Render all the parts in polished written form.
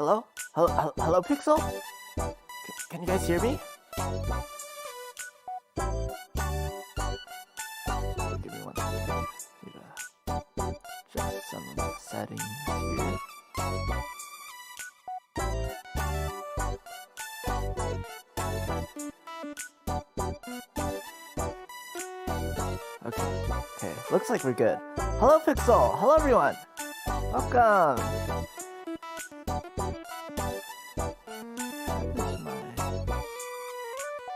Hello? Hello, Pixel? Can you guys hear me? Give me one second. Need to adjust some settings here. Okay, looks like we're good. Hello, Pixel! Hello, everyone! Welcome!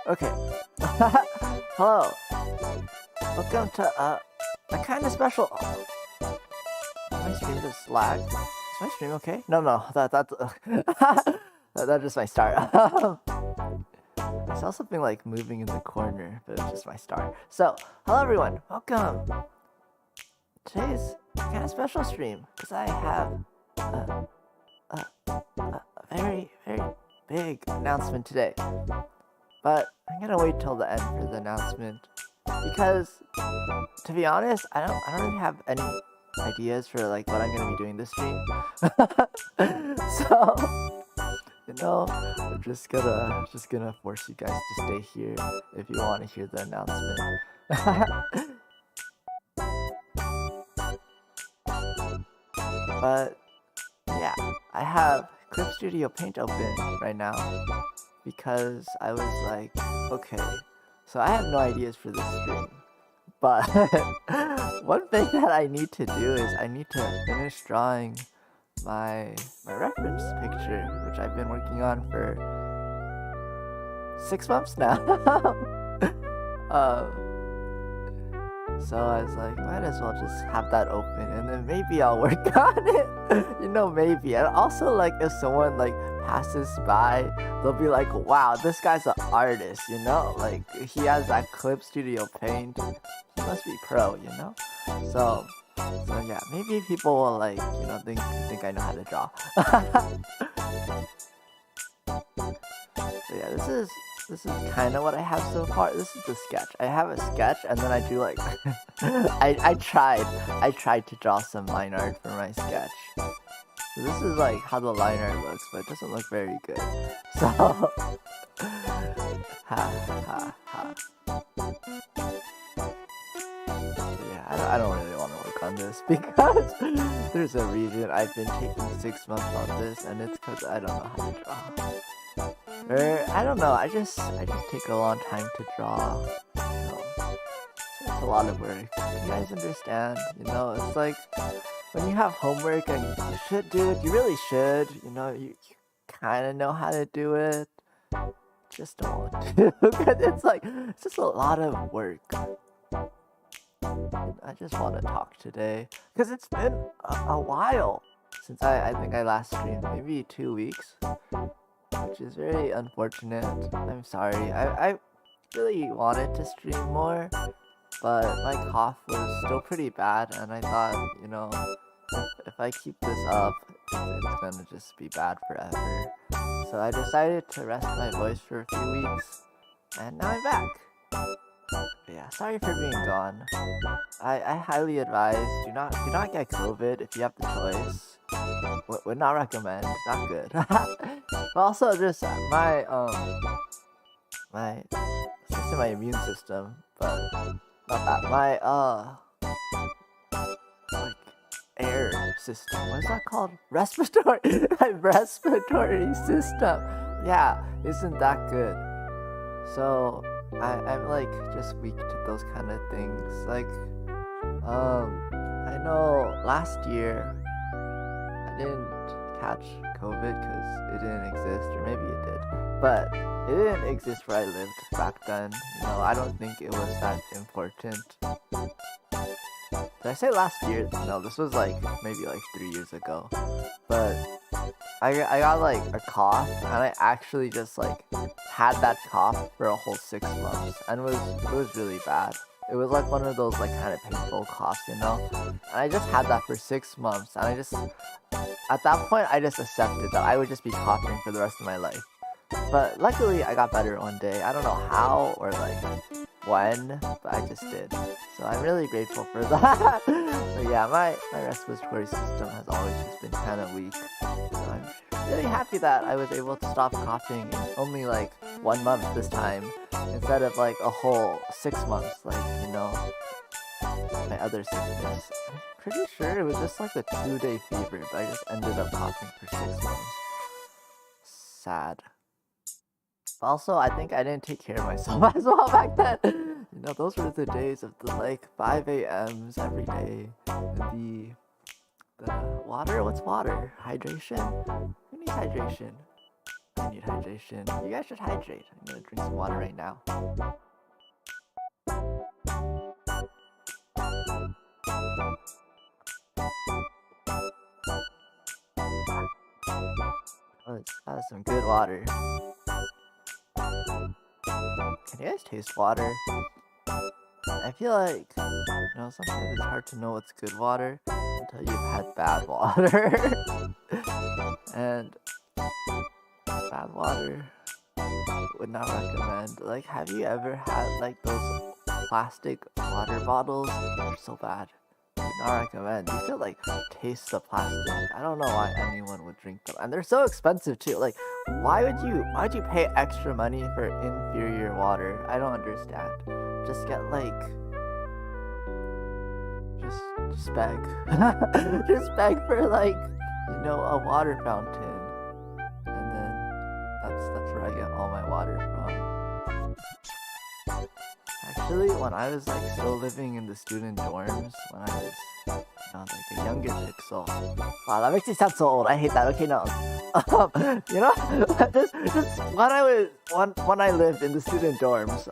Okay. Hello. Welcome to a kind of special. My stream just lagged. Is my stream okay? No. That's that's just my start. I saw something like moving in the corner, but it's just my start. So, hello everyone. Welcome. Today's kind of special stream because I have a very big announcement today. But I'm gonna wait till the end for the announcement because, to be honest, I don't really have any ideas for like what I'm gonna be doing this stream. So, I'm just gonna force you guys to stay here if you want to hear the announcement. But yeah, I have Clip Studio Paint open right now. Because I was like, okay, so I have no ideas for this stream, but one thing that I need to do is I need to finish drawing my reference picture, which I've been working on for 6 months now. So I was like, might as well just have that open, and then maybe I'll work on it. Maybe. And also, like, if someone like passes by, they'll be like, wow, this guy's an artist, like he has that Clip Studio Paint, he must be pro, so yeah, maybe people will like think I know how to draw. So yeah, this is kind of what I have so far. This is the sketch. I have a sketch, and then I do like I tried to draw some line art for my sketch. So this is like how the line art looks, but it doesn't look very good. So, yeah, I don't really want to work on this because there's a reason I've been taking 6 months on this, and it's because I don't know how to draw. Or I don't know. I just take a long time to draw. It's a lot of work. You guys understand? It's like when you have homework and you should do it, you really should. You kind of know how to do it. Just don't want to. Because it's just a lot of work. I just want to talk today. Because it's been a while since I think I last streamed. Maybe 2 weeks. Which is very unfortunate. I'm sorry. I really wanted to stream more. But my cough was still pretty bad, and I thought, if I keep this up, it's gonna just be bad forever. So I decided to rest my voice for a few weeks, and now I'm back. But yeah, sorry for being gone. I highly advise do not get COVID if you have the choice. Would not recommend. Not good. But also just my immune system, but not that. My like air system. What is that called? Respiratory. My respiratory system. Yeah, isn't that good? So I'm like just weak to those kind of things. Like I know last year I didn't catch COVID because it didn't exist, or maybe it did, but it didn't exist where I lived back then. I don't think it was that important. Did I say last year? No, this was like maybe like 3 years ago. But I got like a cough, and I actually just like had that cough for a whole 6 months, and it was really bad. It was like one of those like kind of painful coughs, and I just had that for 6 months, and at that point I just accepted that I would just be coughing for the rest of my life. But luckily I got better one day. I don't know how or like when, but I just did. So I'm really grateful for that. But yeah, my respiratory system has always just been kind of weak. So I'm really happy that I was able to stop coughing in only like 1 month this time instead of like a whole 6 months, like, my other sickness. I'm pretty sure it was just like a 2-day fever, but I just ended up coughing for 6 months. Sad. Also, I think I didn't take care of myself as well back then. Those were the days of the like 5 a.m.s every day. And the water? What's water? Hydration? Who needs hydration? I need hydration. You guys should hydrate. I'm gonna drink some water right now. That was some good water. Can you guys taste water? I feel like, sometimes it's hard to know what's good water until you've had bad water. And bad water, would not recommend. Like, have you ever had like those plastic water bottles? They're so bad. Would not recommend. You could like taste the plastic. I don't know why anyone would drink them, and they're so expensive too. Like, why'd you pay extra money for inferior water? I don't understand. Just get like, just beg, just beg for like, a water fountain, and then that's where I get all my water from. Actually, when I was like still living in the student dorms, when I was, like a younger pixel. Wow, that makes me sound so old. I hate that. Okay, no. Just when I lived in the student dorms,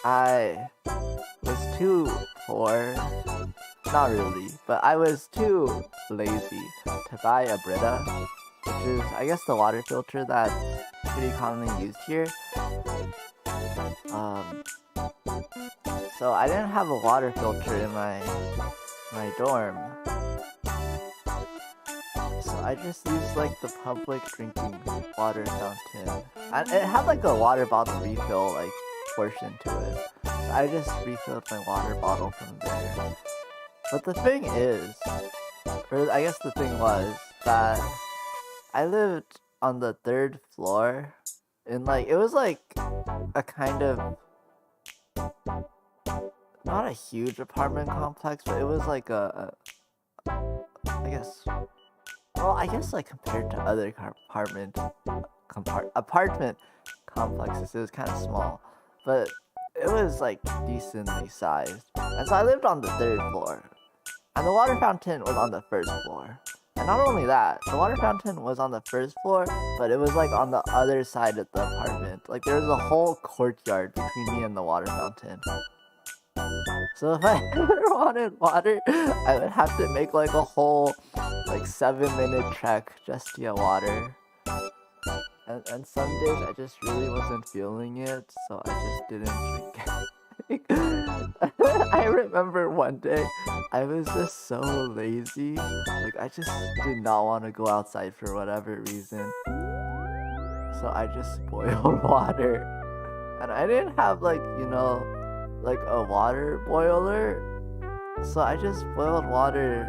I was too poor. Not really, but I was too lazy to buy a Brita, which is, I guess, the water filter that's pretty commonly used here. So I didn't have a water filter in my dorm. So I just used like the public drinking water fountain. And it had like a water bottle refill like portion to it. So I just refilled my water bottle from there. But the thing is, or I guess the thing was, that I lived on the 3rd floor in like, it was like a kind of, not a huge apartment complex, but it was like I guess like compared to other apartment complexes, it was kind of small, but it was like decently sized. And so I lived on the 3rd floor, and the water fountain was on the 1st floor. And not only that, the water fountain was on the 1st floor, but it was like on the other side of the apartment. Like there was a whole courtyard between me and the water fountain. So if I ever wanted water, I would have to make like a whole like 7-minute trek just to get water. And some days I just really wasn't feeling it, so I just didn't drink it. I remember one day I was just so lazy, like I just did not want to go outside for whatever reason. So I just boiled water. And I didn't have like, like a water boiler. So I just boiled water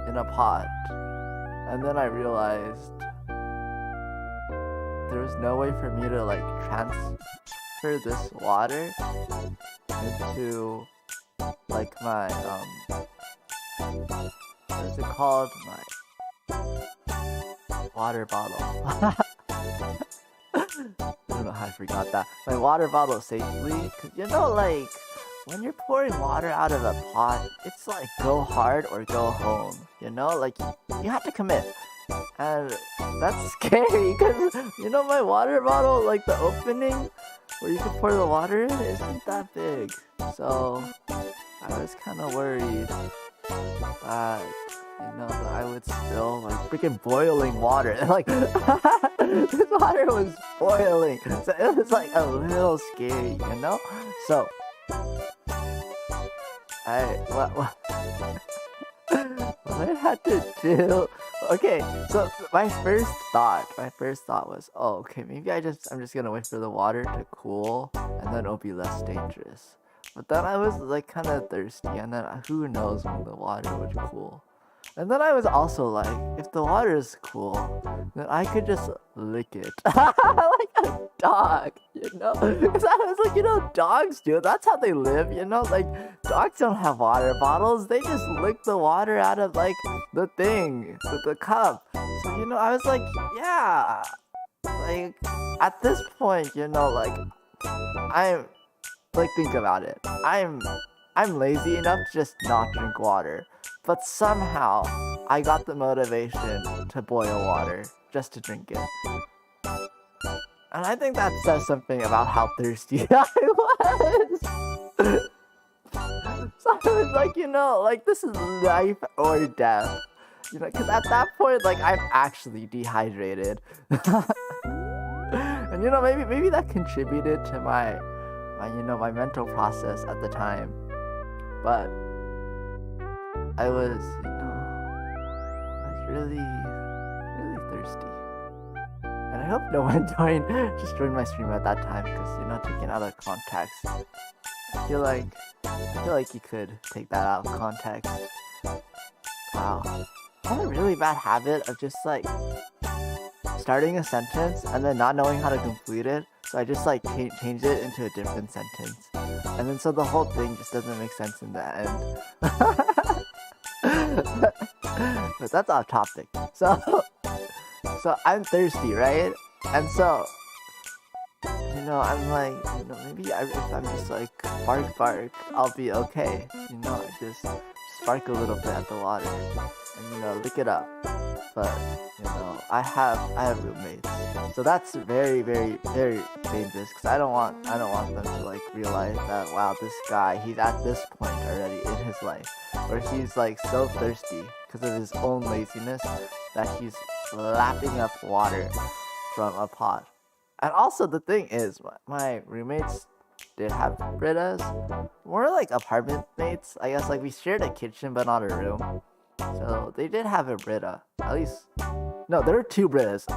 in a pot. And then I realized there was no way for me to like transfer this water into like my what is it called? My water bottle. I don't know how I forgot that. My water bottle safely, cause like when you're pouring water out of a pot, it's like go hard or go home. Like you have to commit. And that's scary because, my water bottle, like the opening where you can pour the water in isn't that big. So I was kind of worried that, that I would spill like freaking boiling water. Like, this water was boiling. So it was like a little scary, So what I had to do. Okay, so my first thought was, oh, okay, maybe I'm just gonna wait for the water to cool, and then it'll be less dangerous. But then I was like kind of thirsty, and then who knows when the water would cool. And then I was also like, if the water is cool, then I could just lick it. Like a dog, you know? Because I was like, dogs do. That's how they live, you know? Like, dogs don't have water bottles. They just lick the water out of, like, the thing, the cup. So, I was like, yeah. Like, at this point, like, think about it. I'm lazy enough to just not drink water. But somehow, I got the motivation to boil water just to drink it. And I think that says something about how thirsty I was. So I was like, this is life or death. Because at that point, like, I'm actually dehydrated. And maybe that contributed to my my mental process at the time. But I was really, really thirsty. And I hope no one joined my stream at that time, because, taken out of context, I feel like you could take that out of context. Wow. I had a really bad habit of just, like, starting a sentence and then not knowing how to complete it, so I just, like, changed it into a different sentence. And then so the whole thing just doesn't make sense in the end. But that's off topic. So I'm thirsty, right? And so, I'm like, maybe if I'm just like, bark, I'll be okay. I just spark a little bit at the water and, lick it up. But, I have roommates. So that's very, very, very dangerous, because I don't want them to, like, realize that, wow, this guy, he's at this point already in his life where he's, like, so thirsty because of his own laziness that he's lapping up water from a pot. And also the thing is, my roommates did have Britas. More like apartment mates, I guess. Like, we shared a kitchen but not a room. So they did have a Brita. At least, no, there were 2 Britas.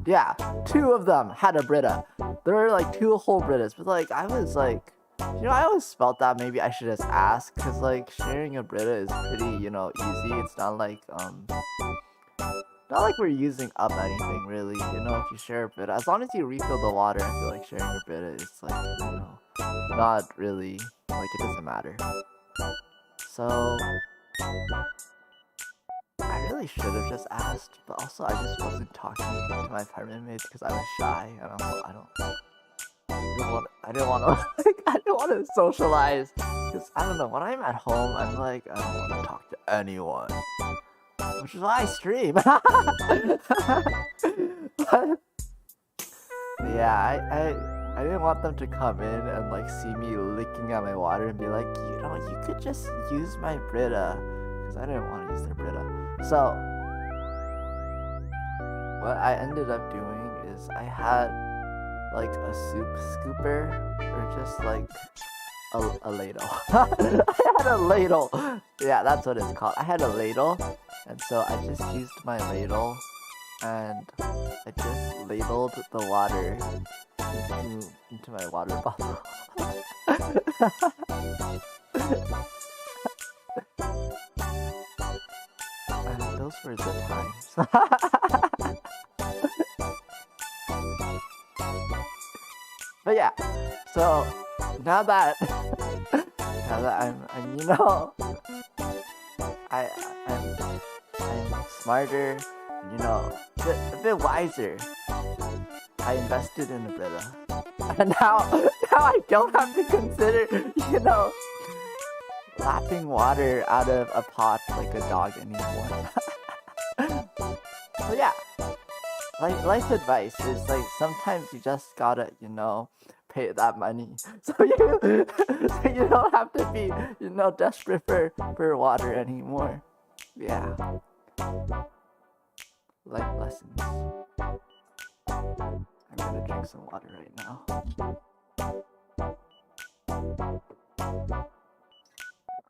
Yeah, 2 of them had a Brita. There were like 2 whole Britas. But like, I was like, I always felt that maybe I should just ask, because like, sharing a Brita is pretty, easy. It's not like we're using up anything, really. If you share a Brita, as long as you refill the water, I feel like sharing a Brita is like, not really, like, it doesn't matter. So I really should have just asked, but also I just wasn't talking to my apartment mates because I was shy, and also I didn't want to I didn't want to socialize, because I don't know, when I'm at home, I'm like, I don't want to talk to anyone, which is why I stream. But, yeah, I didn't want them to come in and like see me licking at my water and be like, you could just use my Brita, because I didn't want to use their Brita. So what I ended up doing is I had like a soup scooper, or just like a ladle. I had a ladle. Yeah, that's what it's called. I had a ladle, and so I just used my ladle, and I just ladled the water into my water bottle. And those were the times. But yeah, so now that I'm I'm smarter, a bit wiser, I invested in a Brita. And now I don't have to consider, lapping water out of a pot like a dog anymore. So yeah, life advice is like, sometimes you just gotta, pay that money. So you don't have to be, desperate for water anymore. Yeah. Life lessons. I'm gonna drink some water right now.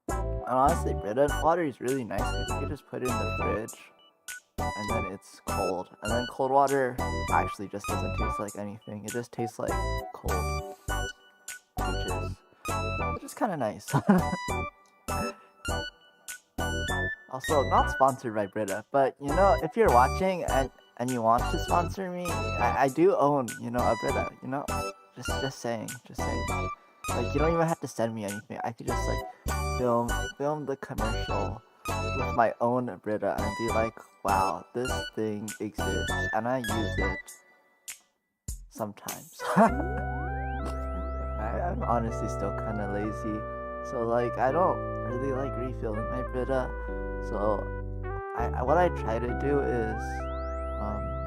And honestly, Brita water is really nice because you can just put it in the fridge and then it's cold. And then cold water actually just doesn't taste like anything. It just tastes like cold, which is kind of nice. Also, not sponsored by Brita, but if you're watching and you want to sponsor me, I do own, a Brita, just saying, just saying. Like, you don't even have to send me anything. I could just like film the commercial with my own Brita and be like, wow, this thing exists and I use it sometimes. I'm honestly still kind of lazy, so like I don't really like refilling my Brita. So what I try to do is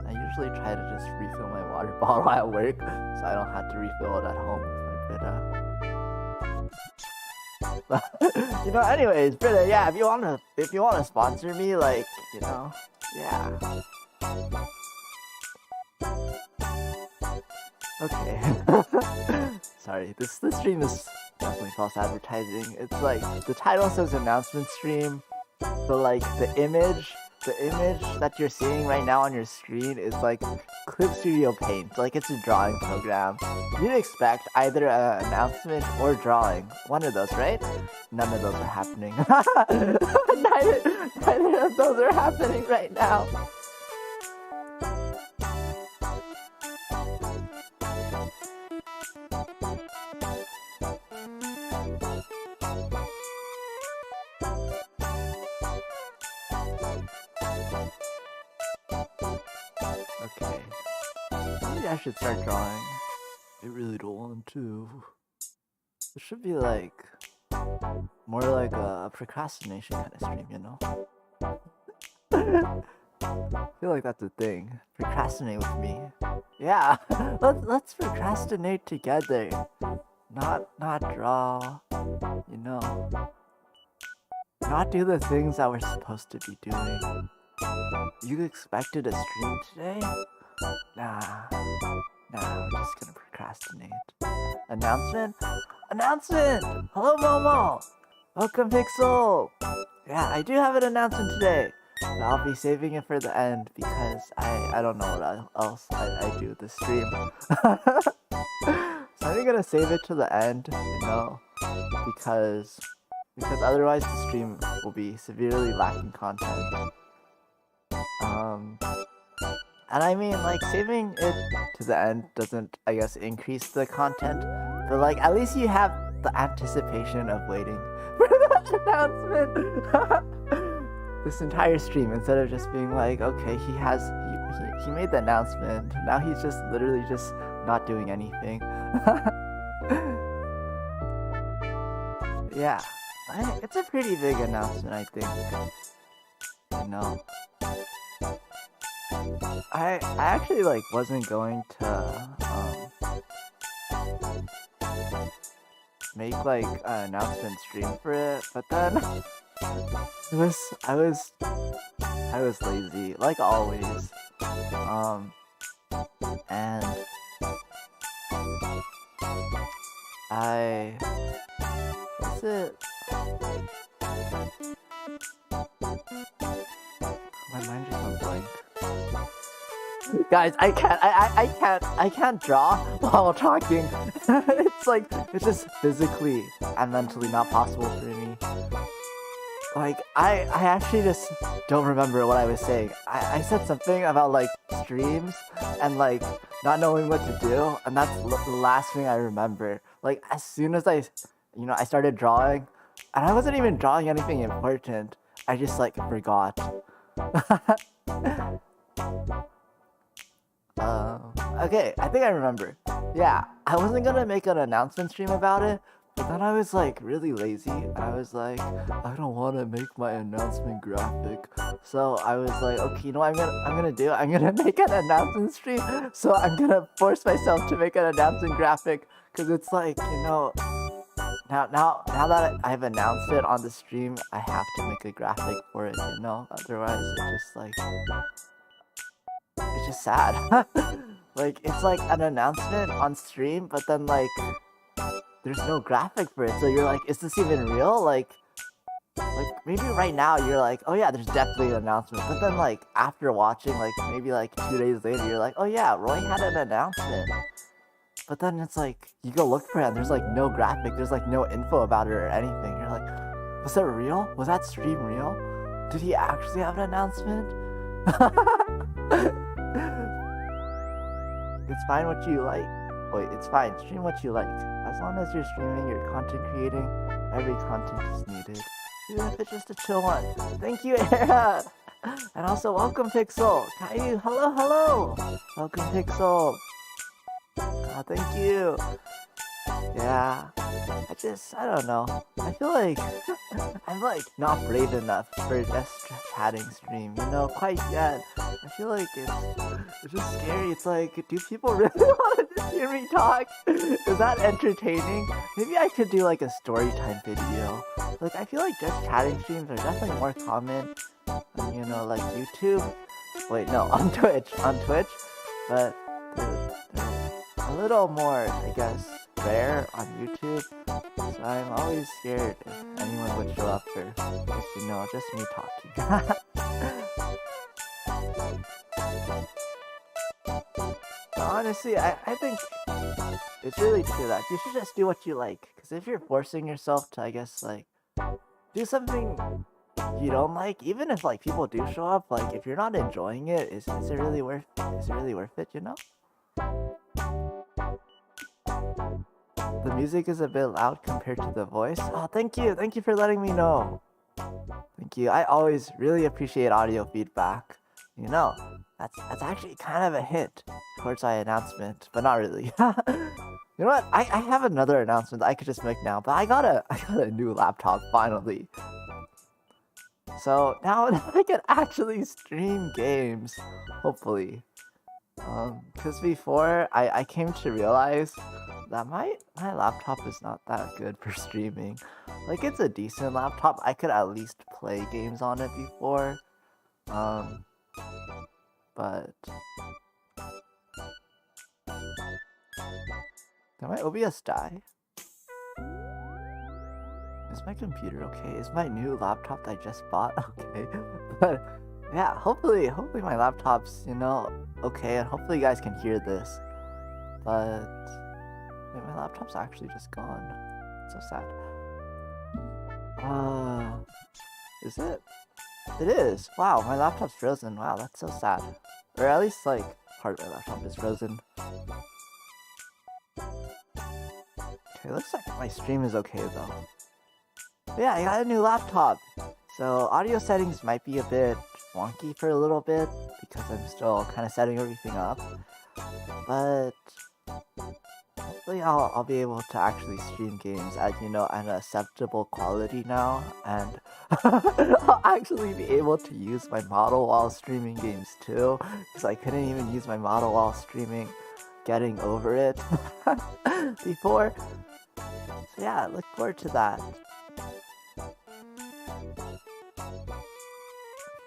I usually try to just refill my water bottle at work, so I don't have to refill it at home with my Brita. Anyways, Brita, yeah, if you wanna sponsor me, like, yeah. Okay. Sorry, this stream is definitely false advertising. It's like the title says announcement stream, but like the image that you're seeing right now on your screen is like Clip Studio Paint. Like it's a drawing program. You'd expect either an announcement or drawing. One of those, right? None of those are happening. neither of those are happening right now. Okay. Maybe I should start drawing. I really don't want to. It should be like more like a procrastination kind of stream, I feel like that's a thing. Procrastinate with me. Yeah, let's procrastinate together. Not draw, Not do the things that we're supposed to be doing. You expected a stream today? Nah, we're just gonna procrastinate. Announcement? Hello, Momo! Welcome, Pixel! Yeah, I do have an announcement today. But I'll be saving it for the end because I don't know what else I do with the stream. So I'm gonna save it to the end, because otherwise the stream will be severely lacking content. And I mean, like, saving it to the end doesn't, I guess, increase the content, but like, at least you have the anticipation of waiting for that announcement. This entire stream, instead of just being like, okay, he made the announcement, now he's just literally just not doing anything. Yeah, it's a pretty big announcement, I think. I actually like wasn't going to make like an announcement stream for it, but then I was lazy, like always. And what's it? My mind just went blank. Guys, I can't draw while talking. It's just physically and mentally not possible for me. Like, I actually just don't remember what I was saying. I said something about, like, streams and, like, not knowing what to do, and that's the last thing I remember. Like, as soon as I started drawing, and I wasn't even drawing anything important, I just, like, forgot. Okay, I think I remember. Yeah, I wasn't gonna make an announcement stream about it, but then I was like really lazy. I was like, I don't want to make my announcement graphic. So I was like, okay, you know what I'm gonna do? I'm gonna make an announcement stream. So I'm gonna force myself to make an announcement graphic, because it's like, now that I've announced it on the stream, I have to make a graphic for it, Otherwise, it's just sad. Like, it's like an announcement on stream, but then like there's no graphic for it, so you're like, is this even real? Like maybe right now you're like, oh yeah, there's definitely an announcement, but then like after watching, like maybe like 2 days later, you're like, oh yeah, Roy had an announcement. But then it's like, you go look for it and there's like no graphic, there's like no info about it or anything. You're like, was that real? Was that stream real? Did he actually have an announcement? It's fine what you like. Wait, it's fine. Stream what you like. As long as you're streaming, you're content creating, every content is needed. Even if it's just a chill one. Thank you, Era! And also, welcome, Pixel! Caillou, hello, hello! Welcome, Pixel! Thank you! Yeah, I don't know. I feel like I'm like not brave enough for just chatting stream, you know, quite yet. I feel like it's just scary. It's like, do people really want to just hear me talk? Is that entertaining? Maybe I could do like a story time video. Like, I feel like just chatting streams are definitely more common on, you know, like YouTube. Wait, no, on Twitch, but they're a little more, I guess, rare on YouTube, so I'm always scared if anyone would show up for just, you know, just me talking. But honestly, I think it's really true that you should just do what you like, because if you're forcing yourself to, I guess, like, do something you don't like, even if like people do show up, like if you're not enjoying it, is it really worth it, you know? The music is a bit loud compared to the voice. Oh, thank you for letting me know. Thank you. I always really appreciate audio feedback. You know, that's actually kind of a hint towards my announcement, but not really. You know what? I have another announcement that I could just make now, but I got a new laptop finally. So now I can actually stream games, hopefully. Because before I came to realize that my laptop is not that good for streaming. Like, it's a decent laptop. I could at least play games on it before. But did my OBS die? Is my computer okay? Is my new laptop that I just bought okay? But yeah, hopefully my laptop's, you know, okay, and hopefully you guys can hear this. But wait, my laptop's actually just gone. It's so sad. Is it? It is. Wow, my laptop's frozen. Wow, that's so sad. Or at least like part of my laptop is frozen. Okay, looks like my stream is okay though. But yeah, I got a new laptop. So audio settings might be a bit wonky for a little bit because I'm still kind of setting everything up. But hopefully I'll be able to actually stream games at, you know, an acceptable quality now, and I'll actually be able to use my model while streaming games too, because I couldn't even use my model while streaming Getting Over It before. So yeah, look forward to that.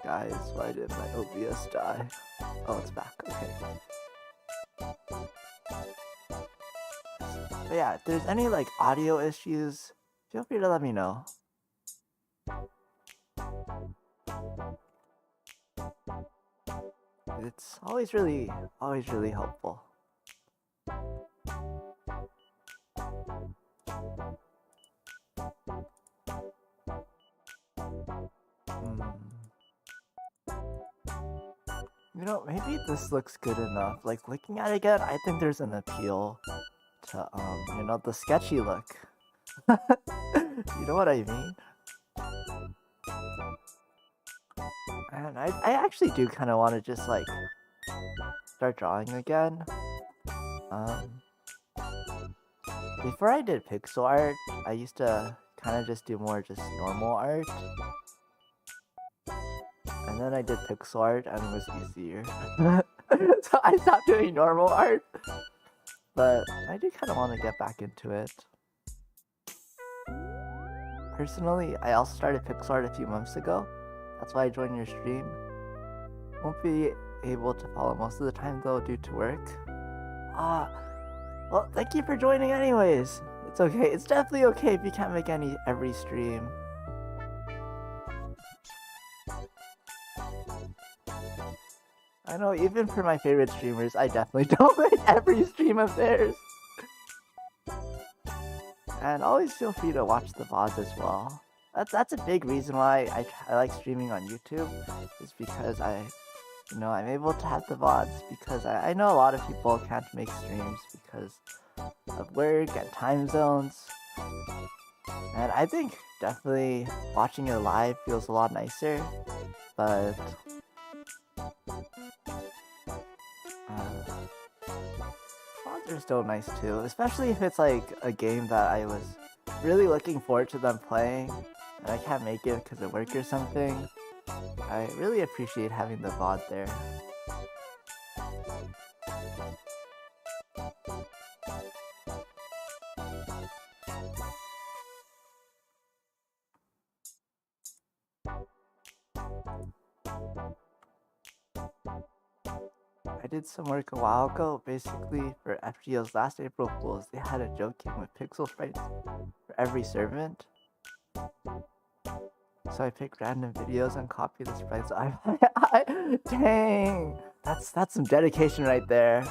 Guys, why did my OBS die? Oh, it's back, okay. But yeah, if there's any like audio issues, feel free to let me know. It's always really helpful. You know, maybe this looks good enough. Like, looking at it again, I think there's an appeal to, you know, the sketchy look. You know what I mean? And I actually do kind of want to just, like, start drawing again. Before I did pixel art, I used to kind of just do more just normal art. And then I did pixel art and it was easier. So I stopped doing normal art. But I do kind of want to get back into it. Personally, I also started pixel art a few months ago. That's why I joined your stream. Won't be able to follow most of the time though due to work. Well, thank you for joining anyways. It's okay. It's definitely okay if you can't make every stream. I know, even for my favorite streamers, I definitely don't make every stream of theirs. And always feel free to watch the VODs as well. That's a big reason why I like streaming on YouTube, is because I'm able to have the VODs because I know a lot of people can't make streams because of work and time zones. And I think definitely watching it live feels a lot nicer, but VODs are still nice too, especially if it's like a game that I was really looking forward to them playing and I can't make it because of work or something. I really appreciate having the VOD there. I did some work a while ago, basically for FGO's last April Fools. They had a joke game with pixel sprites for every servant. So I picked random videos and copied the sprites. Dang, that's some dedication right there.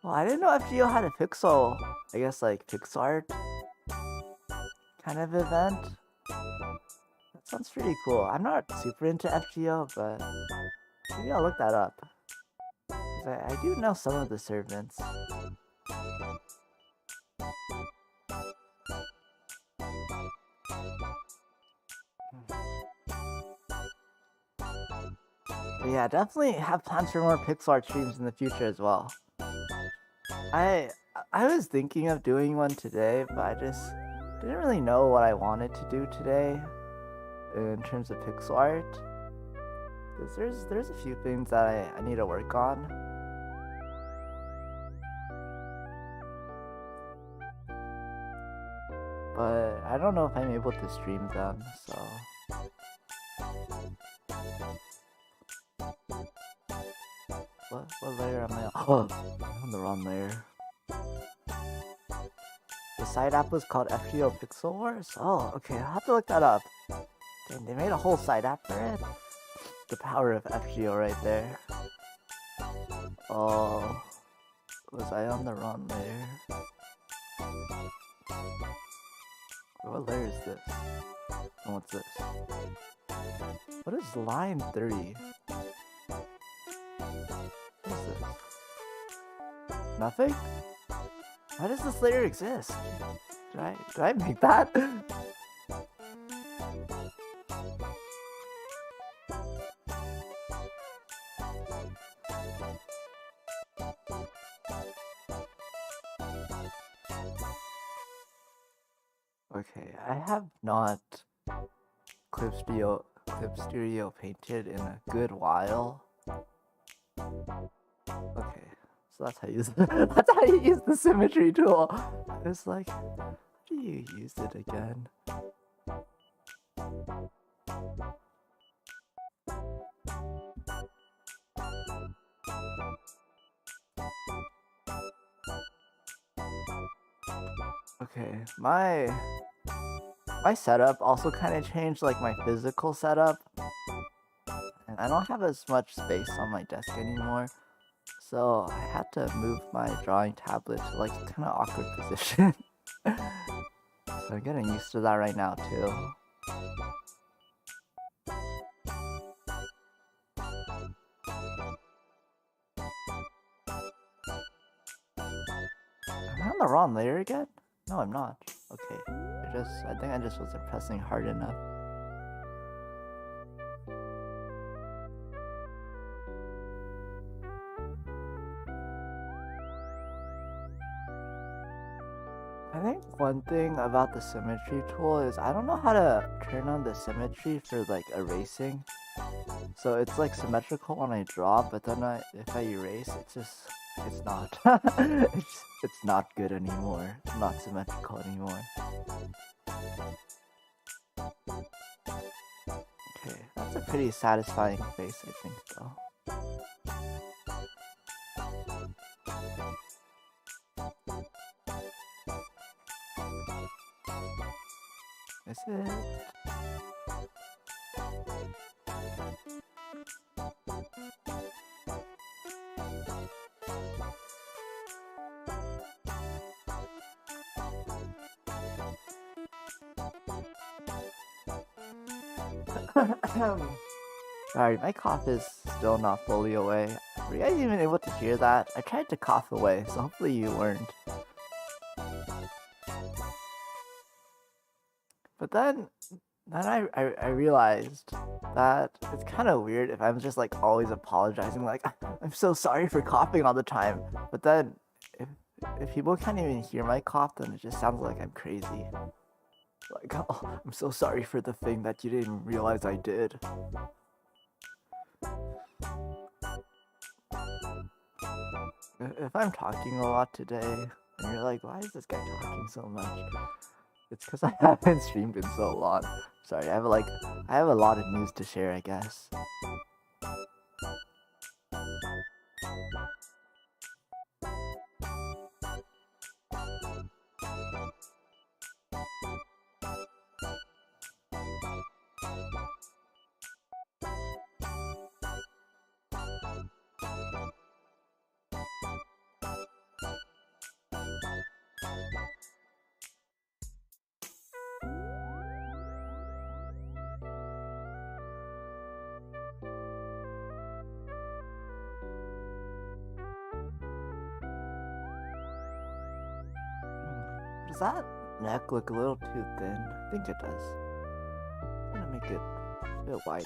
Well, I didn't know FGO had a pixel, I guess like pixel art kind of event. That sounds pretty cool. I'm not super into FGO, but maybe I'll look that up. Because I do know some of the servants. But yeah, definitely have plans for more pixel art streams in the future as well. I was thinking of doing one today, but I just didn't really know what I wanted to do today in terms of pixel art. Because there's a few things that I need to work on. But I don't know if I'm able to stream them, so... What layer am I on? Oh, I'm on the wrong layer. The side app was called FGO Pixel Wars? Oh, okay, I'll have to look that up. Dang, they made a whole side app for it? The power of FGO right there. Oh, was I on the wrong layer? What layer is this? And what's this? What is line 3? What is this? Nothing? Why does this layer exist? Did I make that? Okay, I have not Clip Studio painted in a good while. Okay, so that's how you use that's how you use the symmetry tool. I was like, how do you use it again? Okay, my setup also kind of changed, like my physical setup. And I don't have as much space on my desk anymore. So I had to move my drawing tablet to like kind of awkward position. So I'm getting used to that right now too. Am I on the wrong layer again? No, I'm not. Okay, I think I just wasn't pressing hard enough. I think one thing about the symmetry tool is I don't know how to turn on the symmetry for like erasing. So it's like symmetrical when I draw, but then if I erase, it's not. it's not good anymore. It's not symmetrical anymore. Okay, that's a pretty satisfying face, I think, though. Is it? Sorry, my cough is still not fully away. Were you guys even able to hear that? I tried to cough away, so hopefully you weren't. But then I realized that it's kind of weird if I'm just like always apologizing, like I'm so sorry for coughing all the time. But then if people can't even hear my cough, then it just sounds like I'm crazy. Like, oh, I'm so sorry for the thing that you didn't realize I did. If I'm talking a lot today, and you're like, why is this guy talking so much? It's because I haven't streamed in so long. Sorry, I have a lot of news to share, I guess. Does that neck look a little too thin? I think it does. I'm gonna make it a bit wider.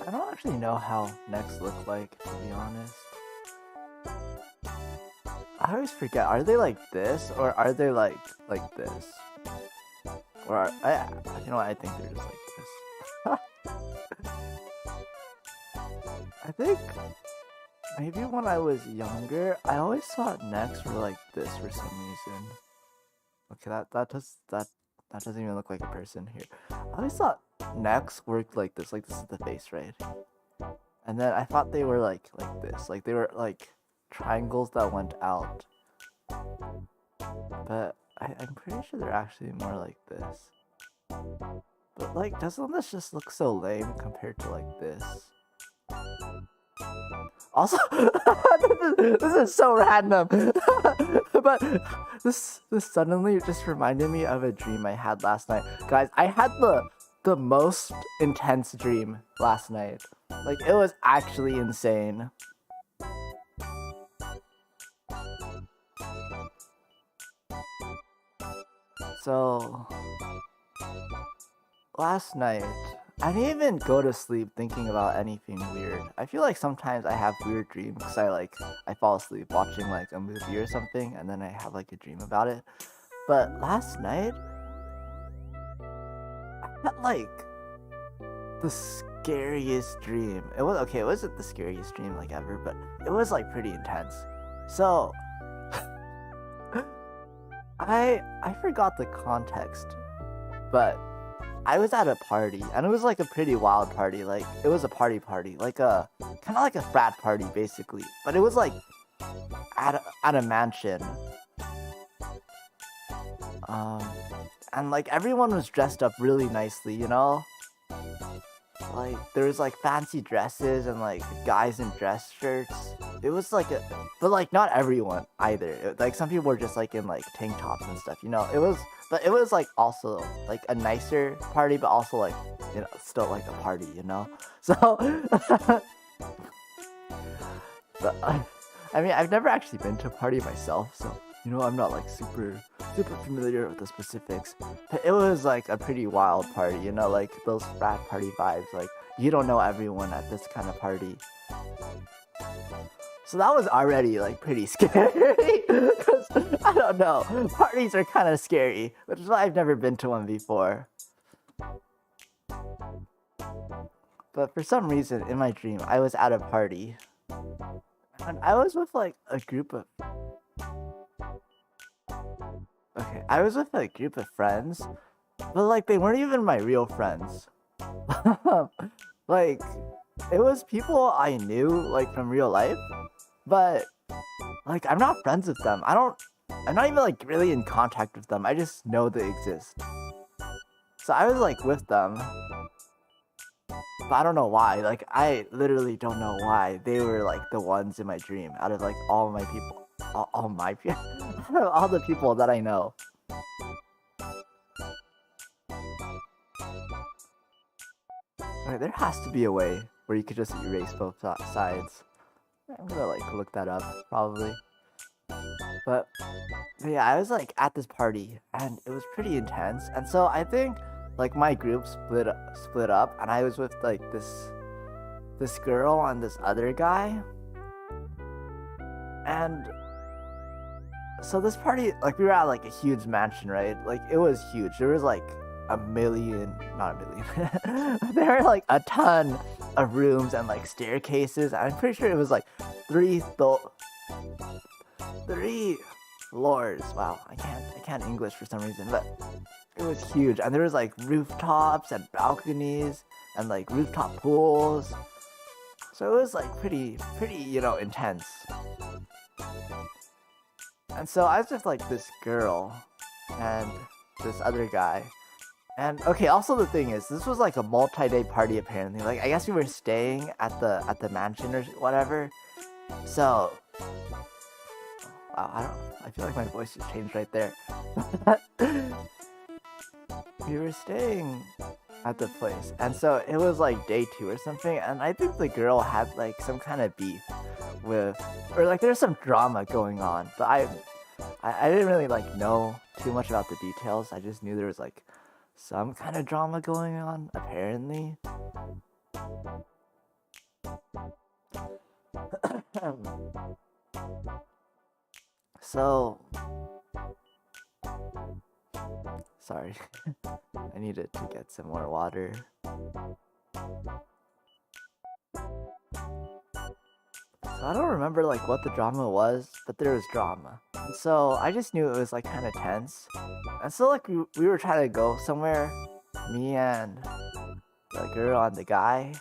I don't actually know how necks look like, to be honest. I always forget, are they like this, or are they like this? Or you know what, I think they're just like this. I think maybe when I was younger, I always thought necks were like this for some reason. Okay, that doesn't even look like a person here. I always thought necks worked like this is the face, right? And then I thought they were like this, like they were like triangles that went out. But I'm pretty sure they're actually more like this. But like, doesn't this just look so lame compared to like this? Also, this is so random. But this suddenly just reminded me of a dream I had last night. Guys, I had the most intense dream last night. Like, it was actually insane. So, last night, I didn't even go to sleep thinking about anything weird. I feel like sometimes I have weird dreams because I fall asleep watching like a movie or something, and then I have like a dream about it. But last night, I had like the scariest dream. It wasn't the scariest dream like ever, but it was like pretty intense. So I forgot the context, but I was at a party, and it was like a pretty wild party. Like, it was a party, like a kind of like a frat party basically, but it was like at a mansion. And like everyone was dressed up really nicely, you know? Like, there was like fancy dresses and like guys in dress shirts. It was like but like not everyone either. Like, some people were just like in like tank tops and stuff, you know? But it was like also like a nicer party, but also like, you know, still like a party, you know? So, but, I mean, I've never actually been to a party myself, so, you know, I'm not like super familiar with the specifics. But it was like a pretty wild party, you know, like those frat party vibes. Like, you don't know everyone at this kind of party. So that was already like pretty scary. Because I don't know, parties are kind of scary, which is why I've never been to one before. But for some reason in my dream, I was at a party, and I was with like a group of friends, But like they weren't even my real friends. Like it was people I knew like from real life, but like I'm not friends with them. I'm not even like really in contact with them. I just know they exist. So I was like with them, but I don't know why. Like I literally don't know why they were like the ones in my dream out of like all my people, all my people, all the people that I know. Like, there has to be a way where you could just erase both sides. I'm gonna like look that up probably. But yeah, I was like at this party and it was pretty intense. And so I think like my group split up and I was with like this girl and this other guy. And so this party, like we were at like a huge mansion, right? Like it was huge. There was like a million, not a million. There were like a ton of rooms and like staircases. I'm pretty sure it was like three floors. Wow, I can't English for some reason, but it was huge. And there was like rooftops and balconies and like rooftop pools. So it was like pretty, intense. And so I was with like this girl and this other guy. And okay, also the thing is, this was like a multi-day party apparently. Like I guess we were staying at the mansion or whatever. So wow, I feel like my voice just changed right there. We were staying at the place, and so it was like day 2 or something, and I think the girl had like some kind of beef with, or like there's some drama going on, but I didn't really like know too much about the details. I just knew there was like some kind of drama going on apparently. So sorry. I needed to get some more water. So I don't remember like what the drama was, but there was drama. And so I just knew it was like kind of tense. And so like we were trying to go somewhere, me and the girl and the guy.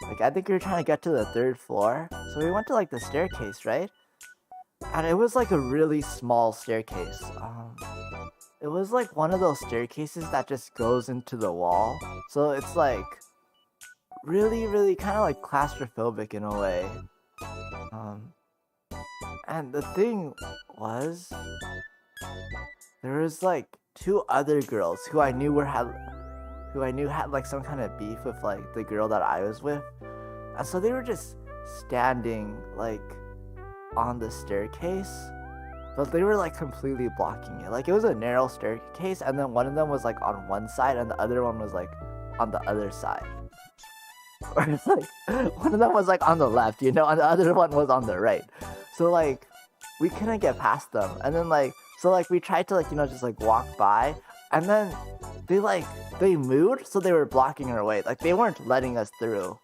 Like I think we were trying to get to the 3rd floor. So we went to like the staircase, right? And it was like a really small staircase. It was like one of those staircases that just goes into the wall. So it's like really kind of like claustrophobic in a way. And the thing was, there was like 2 other girls who I knew had like some kind of beef with like the girl that I was with. And so they were just standing like on the staircase, but they were like completely blocking it. Like it was a narrow staircase, and then one of them was like on one side and the other one was like on the other side. Or it's like one of them was like on the left, and the other one was on the right. So like we couldn't get past them. And then like so like we tried to like just like walk by, and then they moved, so they were blocking our way. Like they weren't letting us through.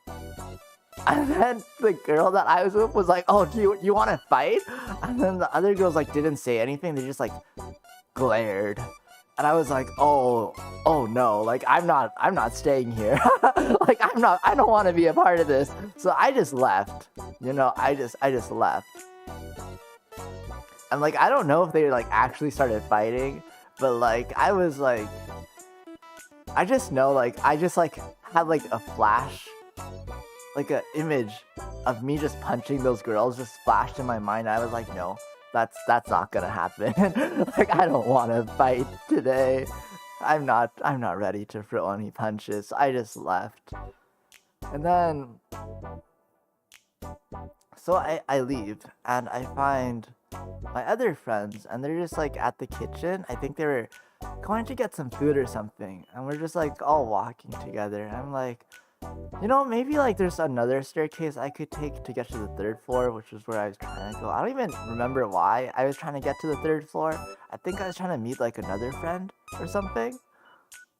And then the girl that I was with was like, "Oh, do you want to fight?" And then the other girls like didn't say anything. They just like glared. And I was like, "Oh no! Like I'm not staying here. Like I don't want to be a part of this." So I just left. I just left. And like I don't know if they like actually started fighting, but like I was like, I just know like I just like had like a flash. Like an image of me just punching those girls just flashed in my mind. I was like, no, that's not gonna happen. Like I don't want to fight today. I'm not ready to throw any punches. So I just left. And then so I leave and I find my other friends, and they're just like at the kitchen. I think they were going to get some food or something, and we're just like all walking together. And I'm like, maybe like there's another staircase I could take to get to the 3rd floor, which is where I was trying to go. I don't even remember why I was trying to get to the 3rd floor. I think I was trying to meet like another friend or something.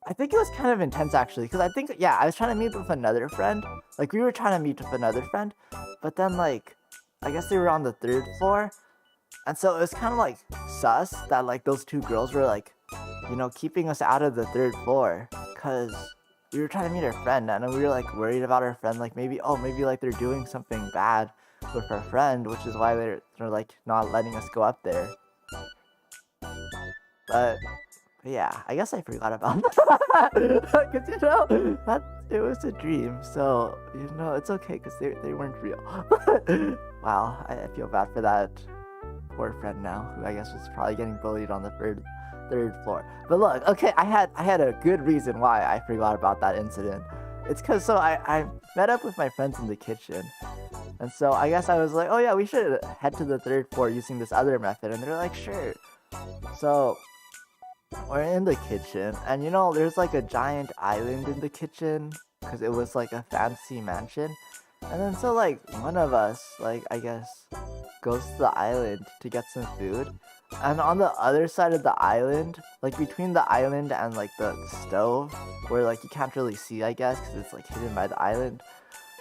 I think it was kind of intense actually, because I think, yeah, I was trying to meet with another friend. Like we were trying to meet with another friend, but then like, I guess they were on the 3rd floor. And so it was kind of like sus that like those 2 girls were like keeping us out of the third floor, because we were trying to meet our friend, and we were like worried about our friend, like maybe like they're doing something bad with our friend, which is why they're like not letting us go up there. But yeah, I guess I forgot about that. Because that it was a dream, so it's okay because they weren't real. Wow, I feel bad for that poor friend now, who I guess was probably getting bullied on the third floor. But look, okay, I had a good reason why I forgot about that incident. It's because I met up with my friends in the kitchen, and so I guess I was like, oh yeah, we should head to the third floor using this other method, and they're like, sure. So we're in the kitchen, and there's like a giant island in the kitchen because it was like a fancy mansion. And then so like one of us, like I guess, goes to the island to get some food. And on the other side of the island, like between the island and like the stove, where like you can't really see, I guess, because it's like hidden by the island,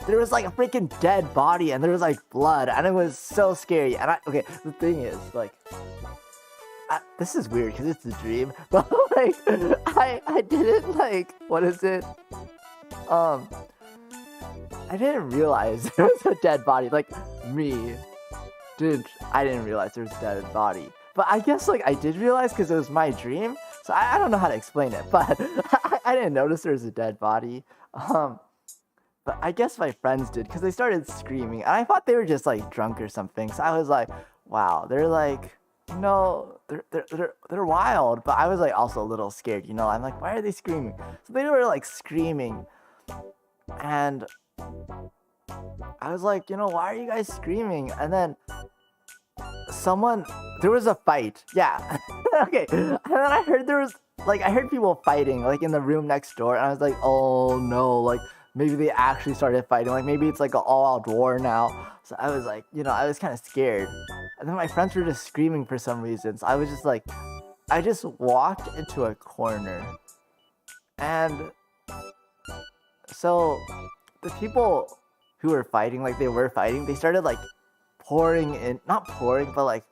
there was like a freaking dead body, and there was like blood, and it was so scary. And okay, the thing is, like, this is weird because it's a dream, but like I didn't like, what is it? I didn't realize there was a dead body. Like I didn't realize there was a dead body. But I guess like I did realize because it was my dream. So I don't know how to explain it, but I didn't notice there was a dead body. But I guess my friends did because they started screaming, and I thought they were just like drunk or something. So I was like, wow, they're like, they're wild. But I was like also a little scared, I'm like, why are they screaming? So they were like screaming, and I was like, why are you guys screaming? And then there was a fight. Yeah. Okay. And then I heard people fighting like in the room next door, and I was like, oh no, like maybe they actually started fighting, like maybe it's like an all-out war now. So I was like, I was kind of scared. And then my friends were just screaming for some reason. So I was just like, I just walked into a corner, and so the people who were fighting, they started like pouring in, not pouring, but like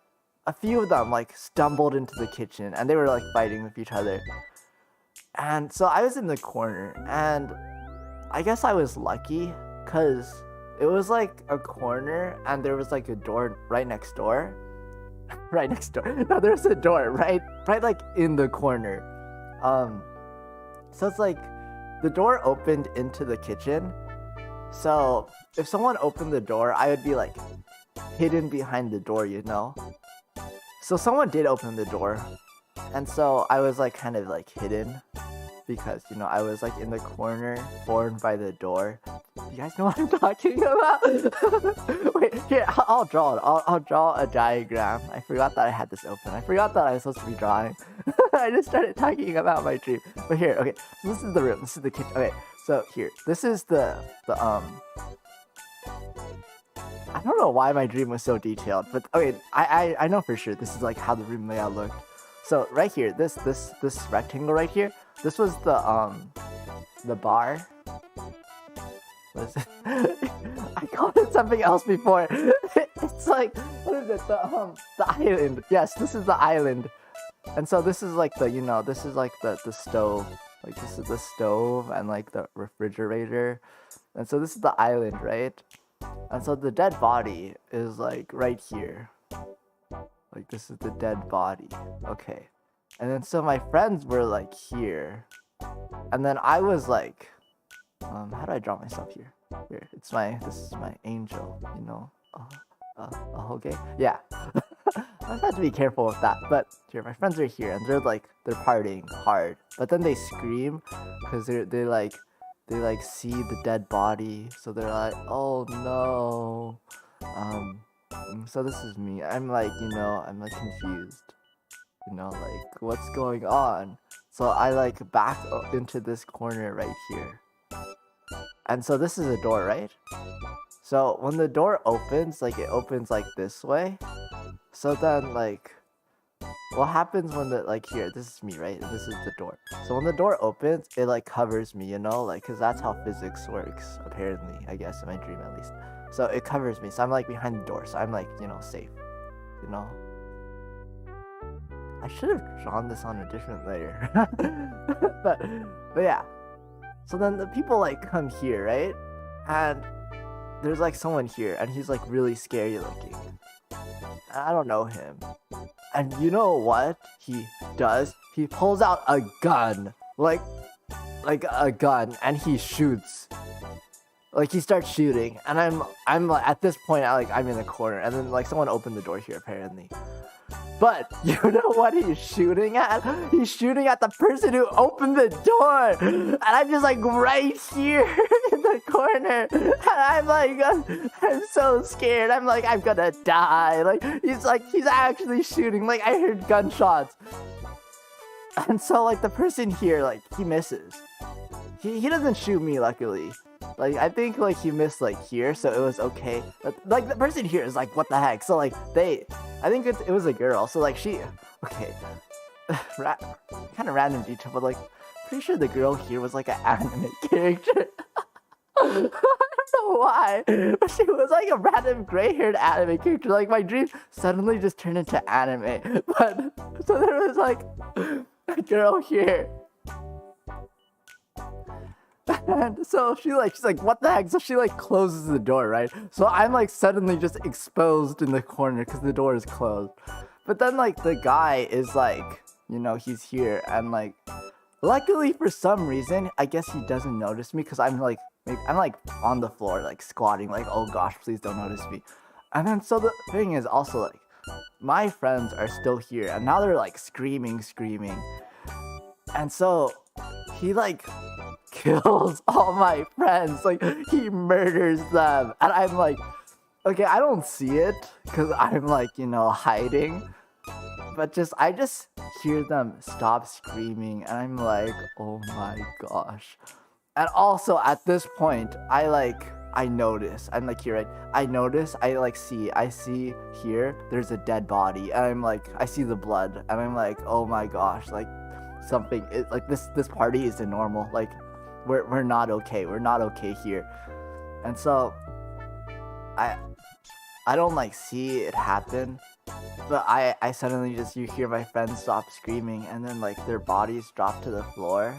a few of them like stumbled into the kitchen, and they were like fighting with each other. And so I was in the corner, and I guess I was lucky because it was like a corner, and there was like a door right next door. Right next door. No, there's a door right like in the corner. So it's like the door opened into the kitchen. So if someone opened the door, I would be like hidden behind the door, So someone did open the door, and so I was like kind of like hidden because I was like in the corner formed by the door. You guys know what I'm talking about? Wait, here, I'll draw it. I'll draw a diagram. I forgot that I had this open. I forgot that I was supposed to be drawing. I just started talking about my dream. But here, okay, so this is the room. This is the kitchen. Okay, so here, this is the I don't know why my dream was so detailed, but okay, I know for sure this is like how the room layout looked. So right here, this rectangle right here, this was the bar. What is it? I called it something else before. It's like, what is it? The island. Yes, this is the island. And so this is like this is like the stove. Like this is the stove and like the refrigerator. And so this is the island, right? And so the dead body is like right here. Like this is the dead body. Okay. And then so my friends were like here. And then I was like, how do I draw myself here? Here, this is my angel, okay? Yeah. I have to be careful with that. But here, my friends are here, and they're partying hard. But then they scream because they see the dead body, so they're like, oh no. So this is me. I'm like, I'm like confused. Like what's going on? So I like back into this corner right here. And so this is a door, right? So when the door opens, like it opens like this way. So then like what happens when here, this is me, right? This is the door. So when the door opens, it like covers me, like, cause that's how physics works, apparently, I guess, in my dream at least. So it covers me, so I'm like behind the door, so I'm like, safe, I should have drawn this on a different layer. but yeah. So then the people like come here, right? And there's like someone here, and he's like really scary looking. And I don't know him. And you know what he does? He pulls out a gun, like a gun, and he shoots. Like he starts shooting, and I'm at this point I'm in the corner, and then like someone opened the door here apparently. But you know what he's shooting at? He's shooting at the person who opened the door, and I'm just like right here in the corner, and I'm like I'm so scared. I'm like I'm gonna die. Like he's actually shooting. Like I heard gunshots, and so like the person here like he misses. He doesn't shoot me luckily. Like I think like he missed like here, so it was okay. But like the person here is like what the heck? So like I think it was a girl. So like she okay, kind of random detail, but like pretty sure the girl here was like an anime character. I don't know why, but she was like a random gray-haired anime character. Like my dream suddenly just turned into anime. But so there was like a girl here. And so she's like, what the heck? So she like closes the door, right? So I'm like suddenly just exposed in the corner because the door is closed. But then like the guy is like, you know, he's here, and like luckily for some reason, I guess he doesn't notice me because I'm like on the floor like squatting, like oh gosh, please don't notice me. And then so the thing is also like my friends are still here, and now they're like screaming. And so he like kills all my friends, like he murders them, and I'm like, okay, I don't see it because I'm like, you know, hiding, but I just hear them stop screaming, and I'm like, oh my gosh. And also at this point I notice, I'm like here, right? I see here there's a dead body, and I'm like, I see the blood, and I'm like, oh my gosh, like something like this party isn't normal, like we're not okay here. And so I don't like see it happen, but I suddenly just, you hear my friends stop screaming, and then like their bodies drop to the floor.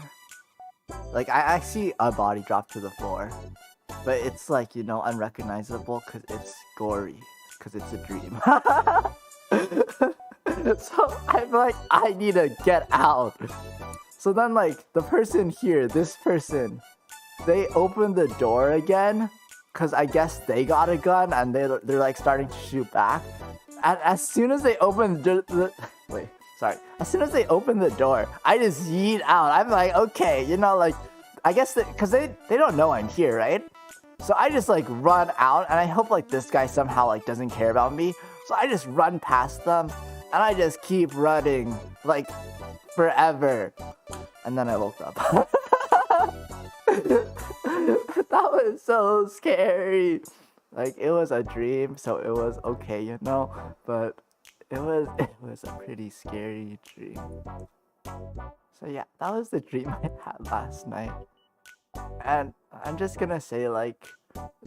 Like I see a body drop to the floor, but it's like, you know, unrecognizable because it's gory, because it's a dream. So I'm like, I need to get out. So then like the person here, this person, they open the door again because I guess they got a gun, and they're like starting to shoot back. And as soon as they open as soon as they open the door, I just yeet out. I'm like, okay, you know, like I guess because they don't know I'm here, right? So I just like run out, and I hope like this guy somehow like doesn't care about me. So I just run past them, and I just keep running like forever. And then I woke up. That was so scary. Like it was a dream, so it was okay, you know, but it was a pretty scary dream. So yeah, that was the dream I had last night. And I'm just gonna say like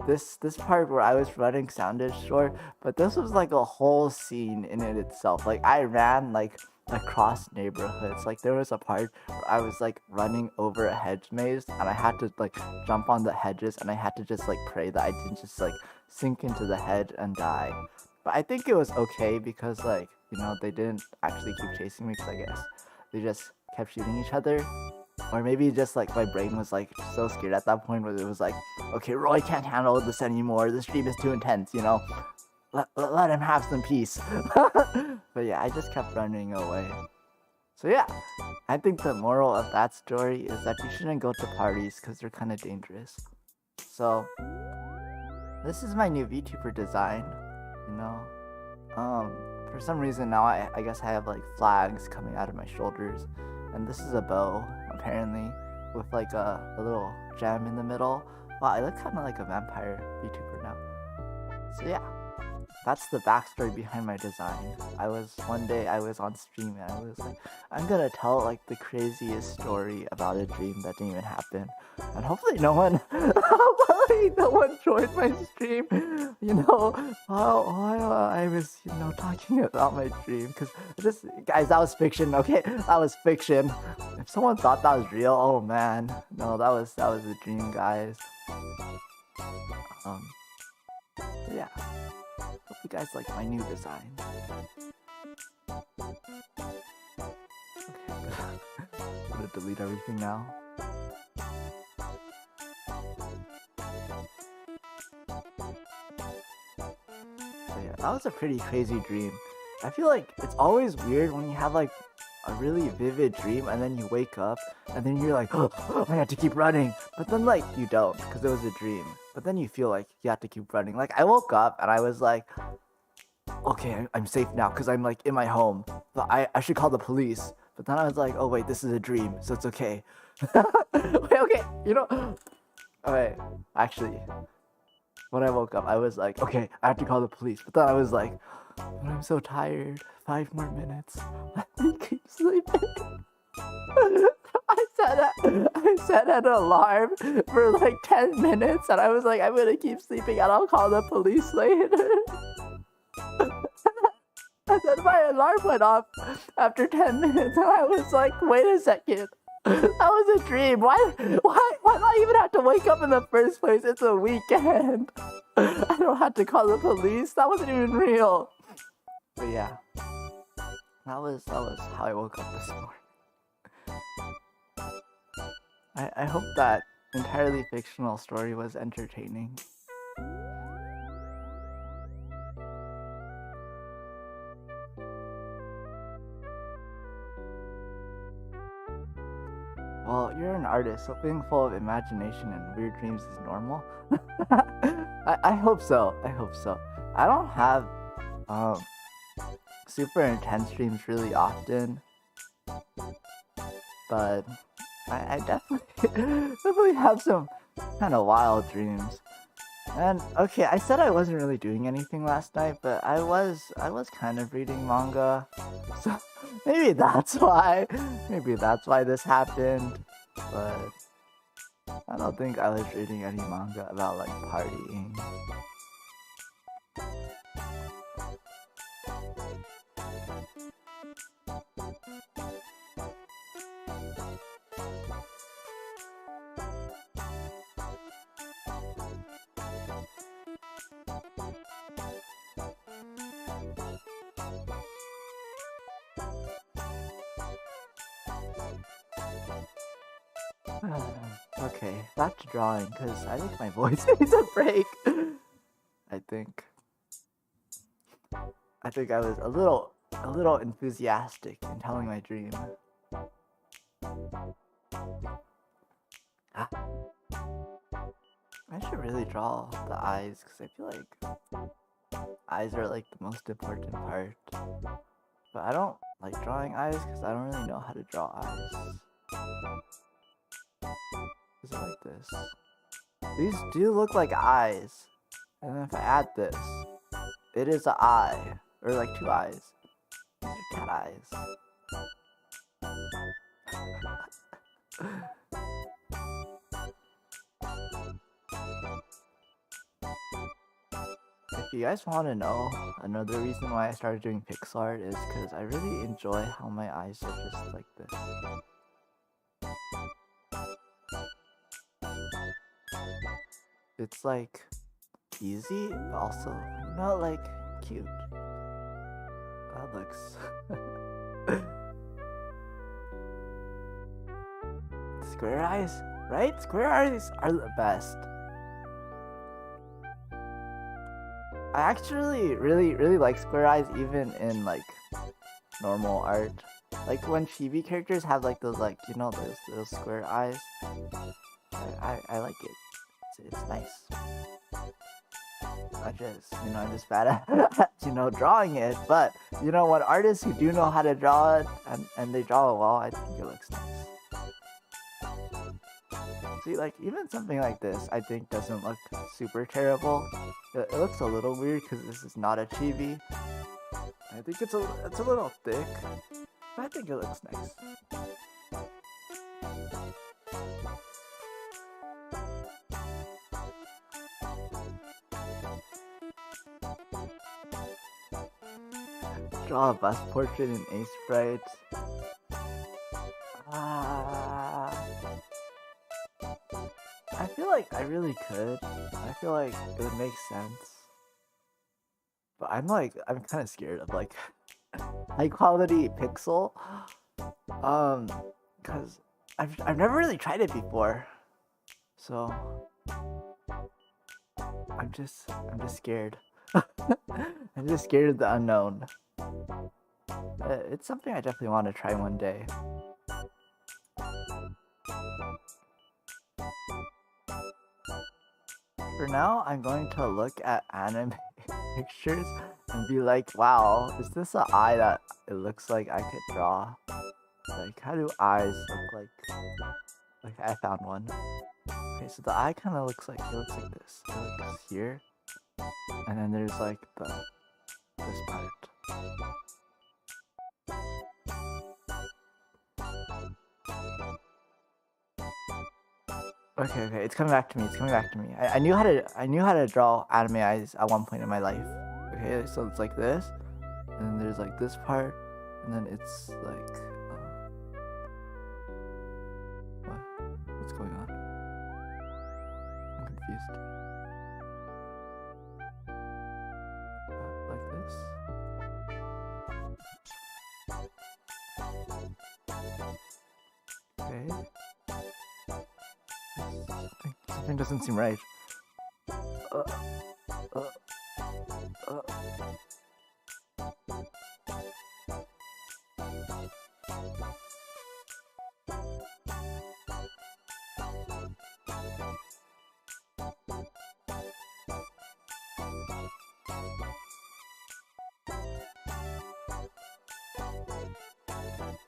this part where I was running sounded short, but this was like a whole scene in it itself. Like I ran like across neighborhoods. Like there was a part where I was like running over a hedge maze, and I had to like jump on the hedges, and I had to just like pray that I didn't just like sink into the hedge and die. But I think it was okay because like, you know, they didn't actually keep chasing me, because I guess they just kept shooting each other. Or maybe just like my brain was like so scared at that point where it was like, okay, Roy can't handle this anymore, this dream is too intense, you know, let him have some peace. But yeah, I just kept running away. So yeah, I think the moral of that story is that you shouldn't go to parties because they're kind of dangerous. So this is my new VTuber design, you know. For some reason now I guess I have like flags coming out of my shoulders, and this is a bow apparently with like a little gem in the middle. Wow, I look kind of like a vampire VTuber now. So yeah, that's the backstory behind my design. One day I was on stream, and I was like, I'm gonna tell like the craziest story about a dream that didn't even happen, and hopefully no one Why no one joined my stream? While I was, talking about my dream, because just, guys, that was fiction, okay? That was fiction. If someone thought that was real, oh man. No, that was a dream, guys. Um, yeah. Hope you guys like my new design. Okay, I'm gonna delete everything now. That was a pretty crazy dream. I feel like it's always weird when you have like a really vivid dream and then you wake up and then you're like, oh, I have to keep running. But then like you don't because it was a dream. But then you feel like you have to keep running. Like I woke up and I was like, okay, I'm safe now because I'm like in my home. But I should call the police. But then I was like, oh wait, this is a dream, so it's okay. Wait, okay, okay, actually. When I woke up, I was like, okay, I have to call the police. But then I was like, but I'm so tired. 5 more minutes. Let me keep sleeping. I set an alarm for like 10 minutes and I was like, I'm gonna keep sleeping and I'll call the police later. And then my alarm went off after 10 minutes and I was like, wait a second. That was a dream. Why do I even have to wake up in the first place? It's a weekend. I don't have to call the police. That wasn't even real. But yeah, that was how I woke up this morning. I hope that entirely fictional story was entertaining. Well, you're an artist, so being full of imagination and weird dreams is normal. I hope so. I hope so. I don't have super intense dreams really often, but I definitely have some kind of wild dreams. And okay, I said I wasn't really doing anything last night, but I was kind of reading manga. So maybe that's why this happened. But I don't think I was reading any manga about like partying. Okay, back to drawing, because I think my voice needs a break. I think I was a little enthusiastic in telling my dream. Ah. I should really draw the eyes, because I feel like eyes are like the most important part. But I don't like drawing eyes, because I don't really know how to draw eyes. Is it like this? These do look like eyes. And then if I add this, it is an eye. Or like 2 eyes. These are cat eyes. If you guys want to know, another reason why I started doing pixel art is because I really enjoy how my eyes are just like this. It's like easy, but also not like cute. That looks square eyes, right? Square eyes are the best. I actually really like square eyes even in like normal art. Like when chibi characters have like those like those square eyes. I like it. It's nice. I'm just bad at drawing it, but when artists who do know how to draw it and they draw it well, I think it looks nice. See, like even something like this I think doesn't look super terrible. It looks a little weird because this is not a chibi. I think it's a little thick, but I think it looks nice. Draw a bus portrait in Ace Bright. Ah, I feel like I really could. I feel like it would make sense. But I'm kind of scared of like high quality pixel. Cause I've never really tried it before, so I'm just scared. I'm just scared of the unknown. It's something I definitely want to try one day. For now, I'm going to look at anime pictures and be like, wow, is this an eye that it looks like I could draw? Like, how do eyes look like? Like, I found one. Okay, so the eye kind of looks like, it looks like this. It looks here, and then there's like this part. Okay, it's coming back to me. It's coming back to me. I knew how to draw anime eyes at one point in my life. Okay, so it's like this, and then there's like this part, and then it's like what's going on? I'm confused. Like this. Okay. Something doesn't seem right. Uh, uh, uh.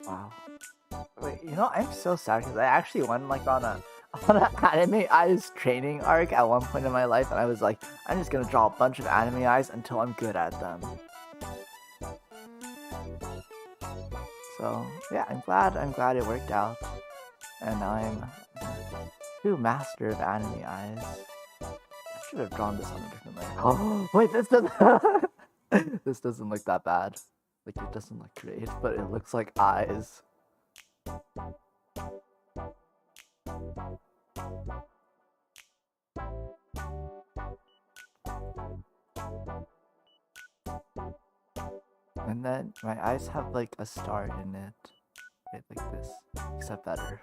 Wow. Wait, I'm so sad because I actually went like on an anime eyes training arc at one point in my life, and I was like, I'm just gonna draw a bunch of anime eyes until I'm good at them. So yeah, I'm glad it worked out, and now I'm a true master of anime eyes. I should have drawn this on a different layer. Oh wait, this doesn't this doesn't look that bad. Like, it doesn't look great, but it looks like eyes. And then my eyes have like a star in it. Right, like this, except better.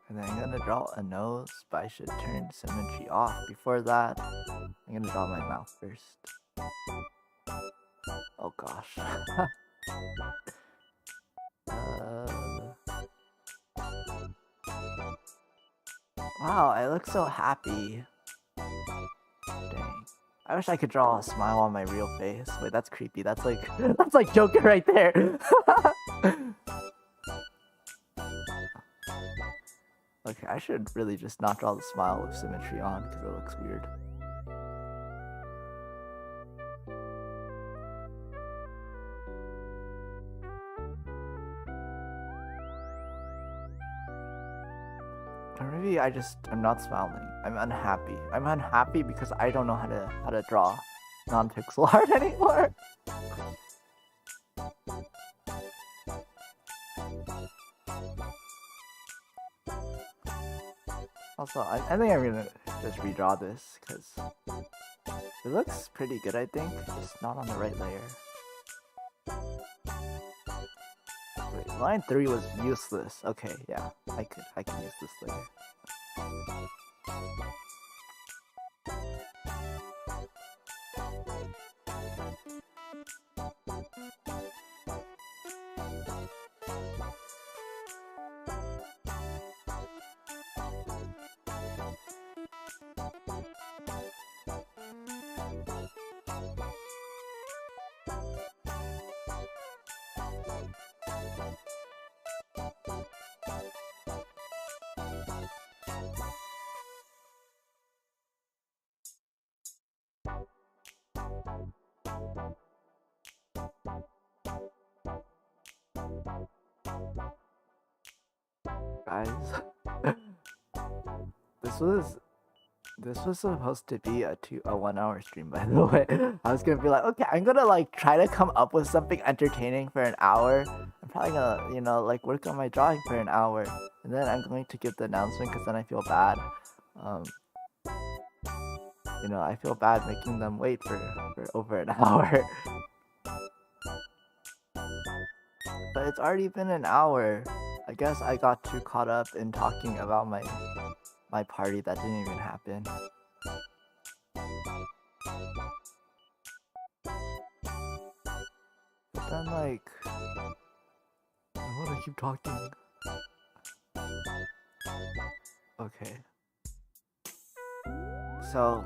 And then I'm gonna draw a nose, but I should turn symmetry off. Before that, I'm gonna draw my mouth first. Oh gosh. Wow, I look so happy. Dang. I wish I could draw a smile on my real face. Wait, that's creepy. That's like that's like Joker right there. Okay, I should really just not draw the smile with symmetry on because it looks weird. Or maybe I'm not smiling. I'm unhappy. I'm unhappy because I don't know how to draw non-pixel art anymore. Also, I think I'm gonna just redraw this because it looks pretty good, I think, just not on the right layer. Wait, line 3 was useless. Okay, yeah, I could use this layer. Guys, this was This was supposed to be a 1 hour stream, by the way. I was gonna be like, okay, I'm gonna like try to come up with something entertaining for an hour. I'm probably gonna, like work on my drawing for an hour, and then I'm going to give the announcement because then I feel bad. Um, I feel bad making them wait for over an hour. But it's already been an hour. I guess I got too caught up in talking about my party that didn't even happen. But then like, I want to keep talking. Okay. So,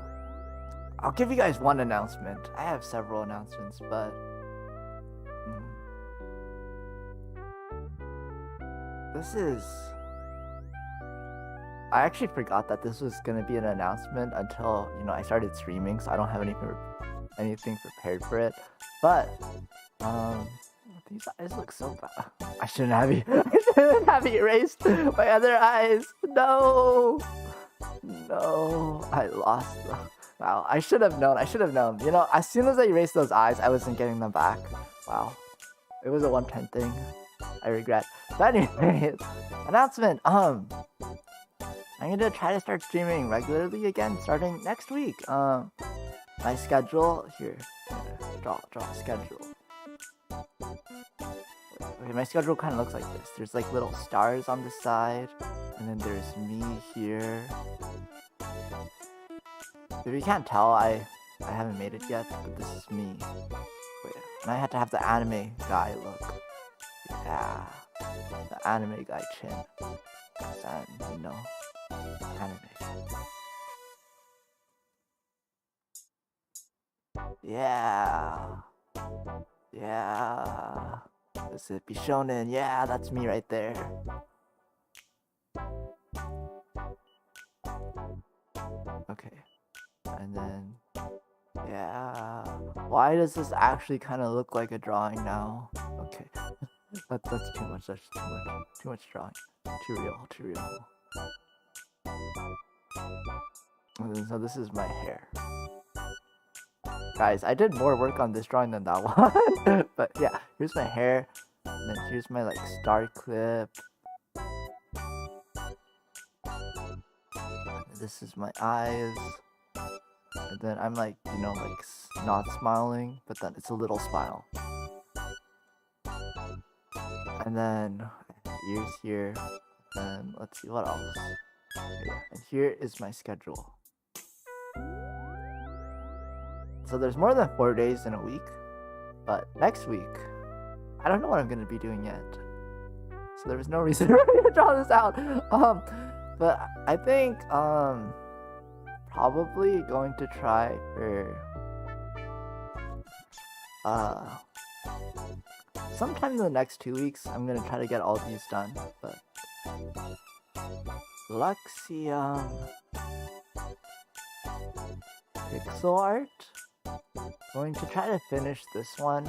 I'll give you guys one announcement. I have several announcements, but this is... I actually forgot that this was gonna be an announcement until, I started streaming, so I don't have anything prepared for it. But, these eyes look so bad. I shouldn't have erased my other eyes. No! No, I lost them. Wow, I should have known. As soon as I erased those eyes, I wasn't getting them back. Wow. It was a one-time thing. I regret. But anyways, announcement. I'm gonna try to start streaming regularly again starting next week. My schedule here. Draw a schedule. Okay, my schedule kind of looks like this. There's like little stars on the side, and then there's me here. If you can't tell, I haven't made it yet, but this is me. Wait, and I had to have the anime guy look. Yeah, the anime guy chin. And, anime. Yeah. Yeah. This is Bishonen. Yeah, that's me right there. Okay. And then, yeah. Why does this actually kind of look like a drawing now? Okay. That's too much. That's too much. Too much drawing. Too real. And then, so this is my hair. Guys, I did more work on this drawing than that one. But yeah, here's my hair. And then here's my like star clip. And this is my eyes. And then I'm like, like not smiling, but then it's a little smile. And then ears here. And let's see what else. Yeah, and here is my schedule. So there's more than 4 days in a week, but next week, I don't know what I'm gonna be doing yet. So there was no reason for me to draw this out. But I think probably going to try for sometime in the next 2 weeks. I'm gonna try to get all these done. But Luxium pixel art. Going to try to finish this one,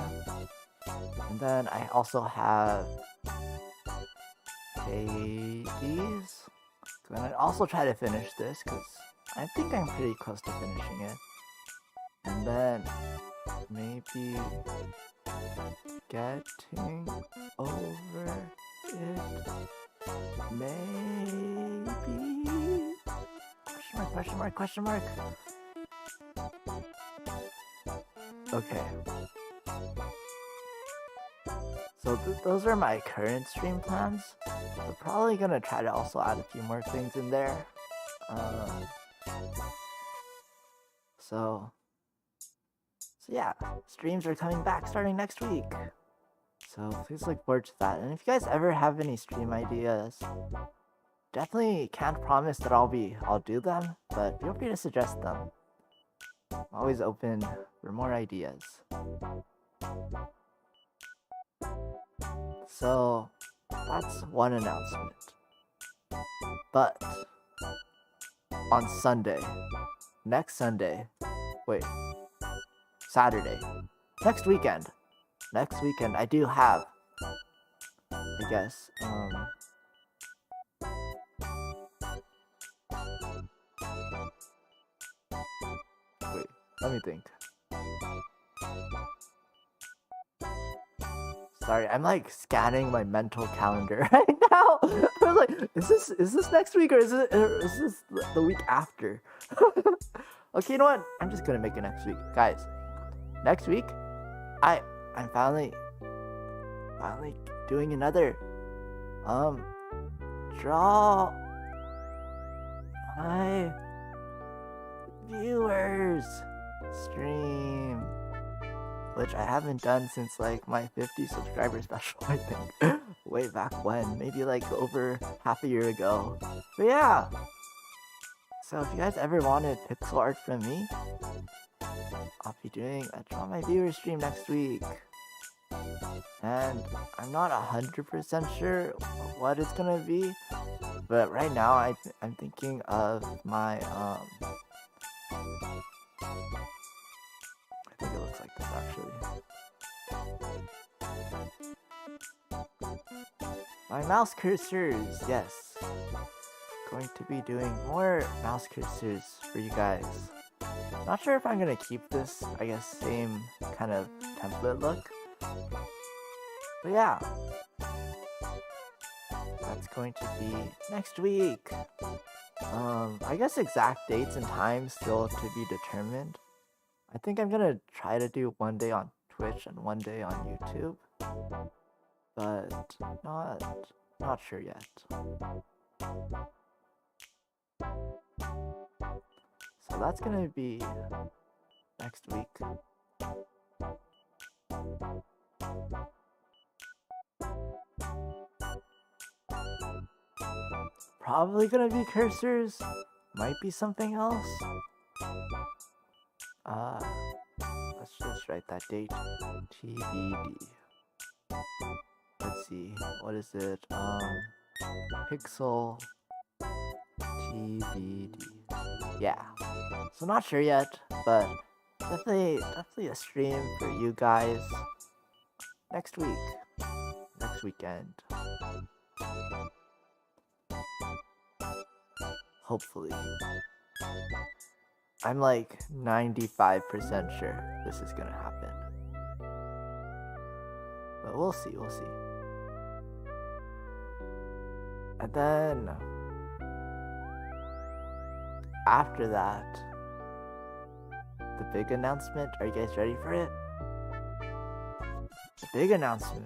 and then I also have Hades. Gonna also try to finish this because I think I'm pretty close to finishing it, and then maybe getting over it. Maybe question mark. Okay. So those are my current stream plans. We're probably gonna try to also add a few more things in there. So yeah, streams are coming back starting next week. So please look forward to that. And if you guys ever have any stream ideas, definitely can't promise that I'll do them, but feel free to suggest them. I'm always open for more ideas. So that's one announcement. But on Sunday, Saturday, next weekend, I do have, I guess, Let me think. Sorry, I'm like scanning my mental calendar right now. I was like, is this next week or is this the week after? Okay, you know what? I'm just gonna make it next week, guys. Next week, I'm finally doing another draw my viewers stream, which I haven't done since like my 50 subscriber special, I think. Way back when, maybe like over half a year ago. But yeah, so if you guys ever wanted pixel art from me, I'll be doing a draw my viewers stream next week. And I'm not 100% sure what it's gonna be, but right now I'm thinking of my I think it looks like this actually. My mouse cursors, yes. Going to be doing more mouse cursors for you guys. Not sure if I'm gonna keep this, I guess, same kind of template look. But yeah, that's going to be next week. I guess exact dates and times still to be determined. I think I'm gonna try to do one day on Twitch and one day on YouTube, but not sure yet. So that's gonna be next week. Probably gonna be cursors, might be something else. Let's just write that date, TBD. Let's see, what is it? Pixel TBD. Yeah. So not sure yet, but definitely a stream for you guys next week, next weekend. Hopefully. I'm like 95% sure this is gonna happen. But we'll see. And then after that, the big announcement. Are you guys ready for it? The big announcement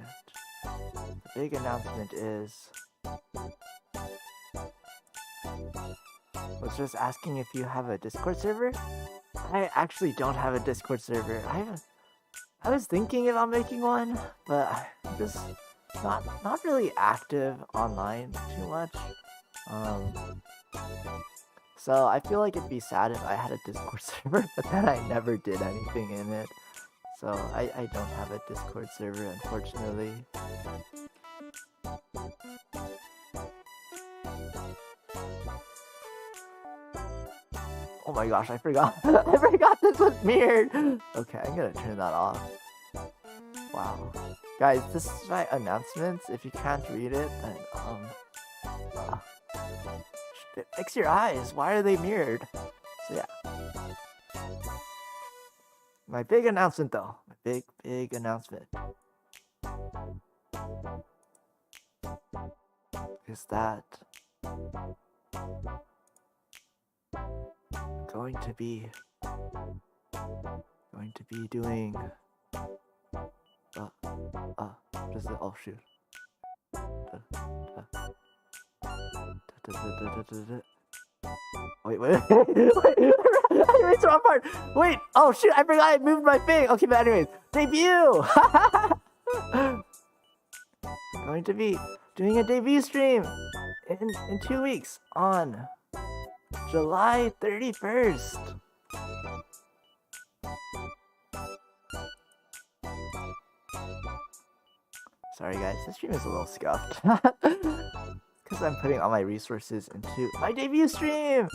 is was just asking if you have a Discord server. I actually don't have a Discord server. I was thinking about making one, but I'm just not really active online too much. So I feel like it'd be sad if I had a Discord server, but then I never did anything in it. So I don't have a Discord server, unfortunately. Oh my gosh, I forgot. I forgot this was mirrored. Okay, I'm gonna turn that off. Wow. Guys, this is my announcements. If you can't read it, then fix your eyes. Why are they mirrored? So yeah. My big announcement though. My big announcement is that going to be doing just the oh shoot. Wait, I erased the wrong part. Wait, oh shoot, I forgot I moved my thing. Okay, but anyways, debut. Going to be doing a debut stream in 2 weeks on July 31st. Sorry guys, this stream is a little scuffed. Because I'm putting all my resources into my debut stream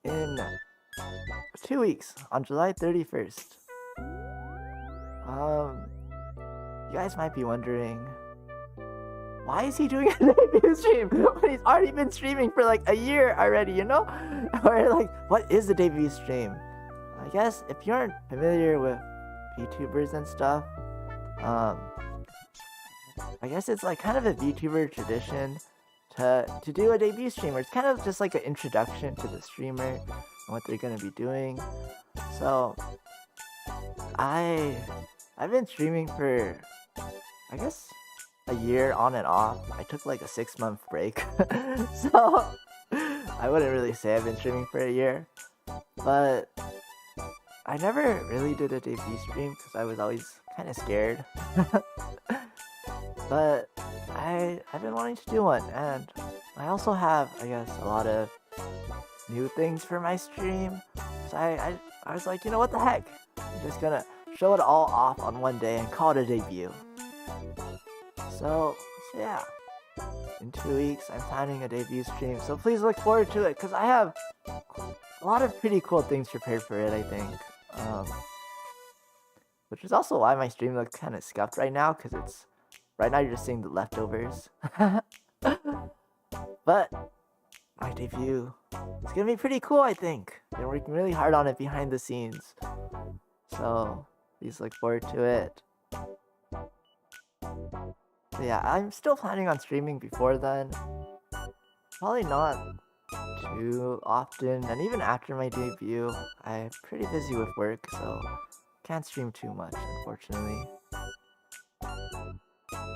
in 2 weeks on July 31st. You guys might be wondering, why is he doing a debut stream when he's already been streaming for like a year already, you know? Or like, what is a debut stream? I guess if you aren't familiar with VTubers and stuff, um, I guess it's like kind of a VTuber tradition to do a debut stream, where it's kind of just like an introduction to the streamer and what they're gonna be doing. So I've been streaming for, I guess, a year on and off. I took like a 6-month break, so I wouldn't really say I've been streaming for a year, but I never really did a debut stream because I was always kind of scared. But I've been wanting to do one, and I also have, I guess, a lot of new things for my stream. So I was like, you know what the heck? I'm just gonna show it all off on one day and call it a debut. So yeah, in 2 weeks I'm planning a debut stream, so please look forward to it, because I have a lot of pretty cool things prepared for it, I think. Which is also why my stream looks kind of scuffed right now, because it's right now you're just seeing the leftovers. But my debut is gonna be pretty cool, I think. Been working really hard on it behind the scenes, so please look forward to it. But yeah, I'm still planning on streaming before then. Probably not too often, and even after my debut, I'm pretty busy with work, so can't stream too much, unfortunately.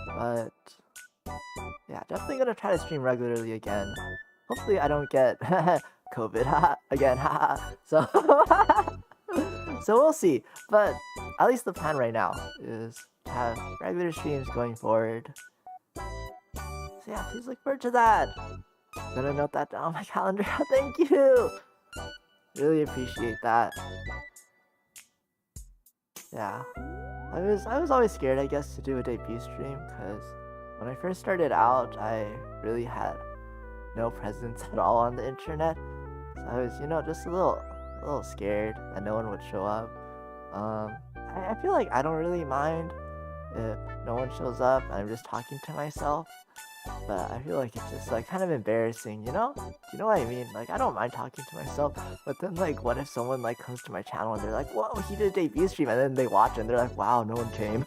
But yeah, definitely gonna try to stream regularly again. Hopefully I don't get COVID again, so so we'll see. But at least the plan right now is to have regular streams going forward. So yeah, please look forward to that. I'm gonna note that down on my calendar. Thank you! Really appreciate that. Yeah. I was always scared, I guess, to do a debut stream, because when I first started out, I really had no presence at all on the internet. So I was, just a little scared that no one would show up. I feel like I don't really mind if no one shows up and I'm just talking to myself. But I feel like it's just like kind of embarrassing, you know? You know what I mean? Like, I don't mind talking to myself, but then like, what if someone like comes to my channel and they're like, whoa, he did a debut stream, and then they watch and they're like, wow, no one came.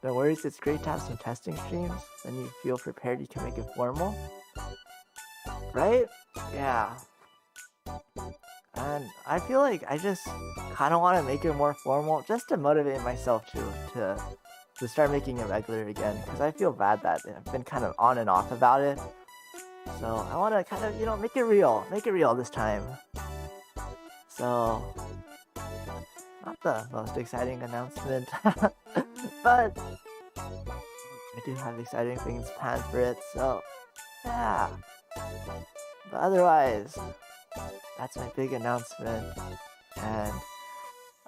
No worries, it's great to have some testing streams. Then you feel prepared, you can make it formal. Right? Yeah. And I feel like I just kind of want to make it more formal, just to motivate myself to start making it regular again, because I feel bad that I've been kind of on and off about it. So I want to kind of, make it real this time. So, not the most exciting announcement, but I do have exciting things planned for it, so yeah. But otherwise, that's my big announcement, and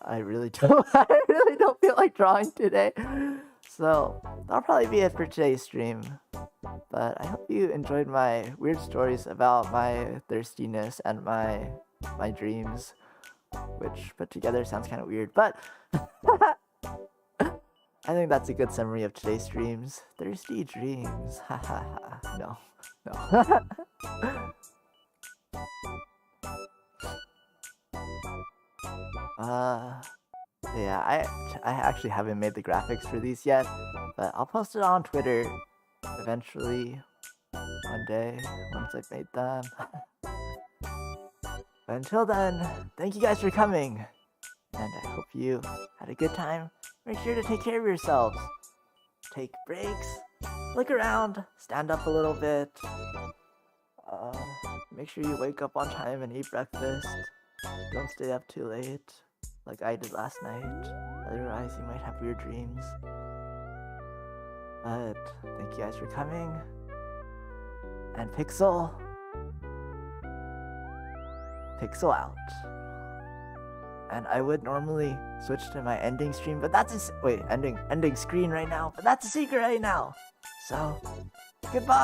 I really don't feel like drawing today. So that'll probably be it for today's stream. But I hope you enjoyed my weird stories about my thirstiness and my dreams, which put together sounds kind of weird, but I think that's a good summary of today's streams. Thirsty dreams. No. Yeah, I actually haven't made the graphics for these yet, but I'll post it on Twitter eventually, one day, once I've made them. But until then, thank you guys for coming, and I hope you had a good time. Make sure to take care of yourselves. Take breaks, look around, stand up a little bit. Make sure you wake up on time and eat breakfast. Don't stay up too late, like I did last night. Otherwise, you might have weird dreams. But thank you guys for coming. And Pixel out. And I would normally switch to my ending stream, but that's ending screen right now, but that's a secret right now. So, goodbye!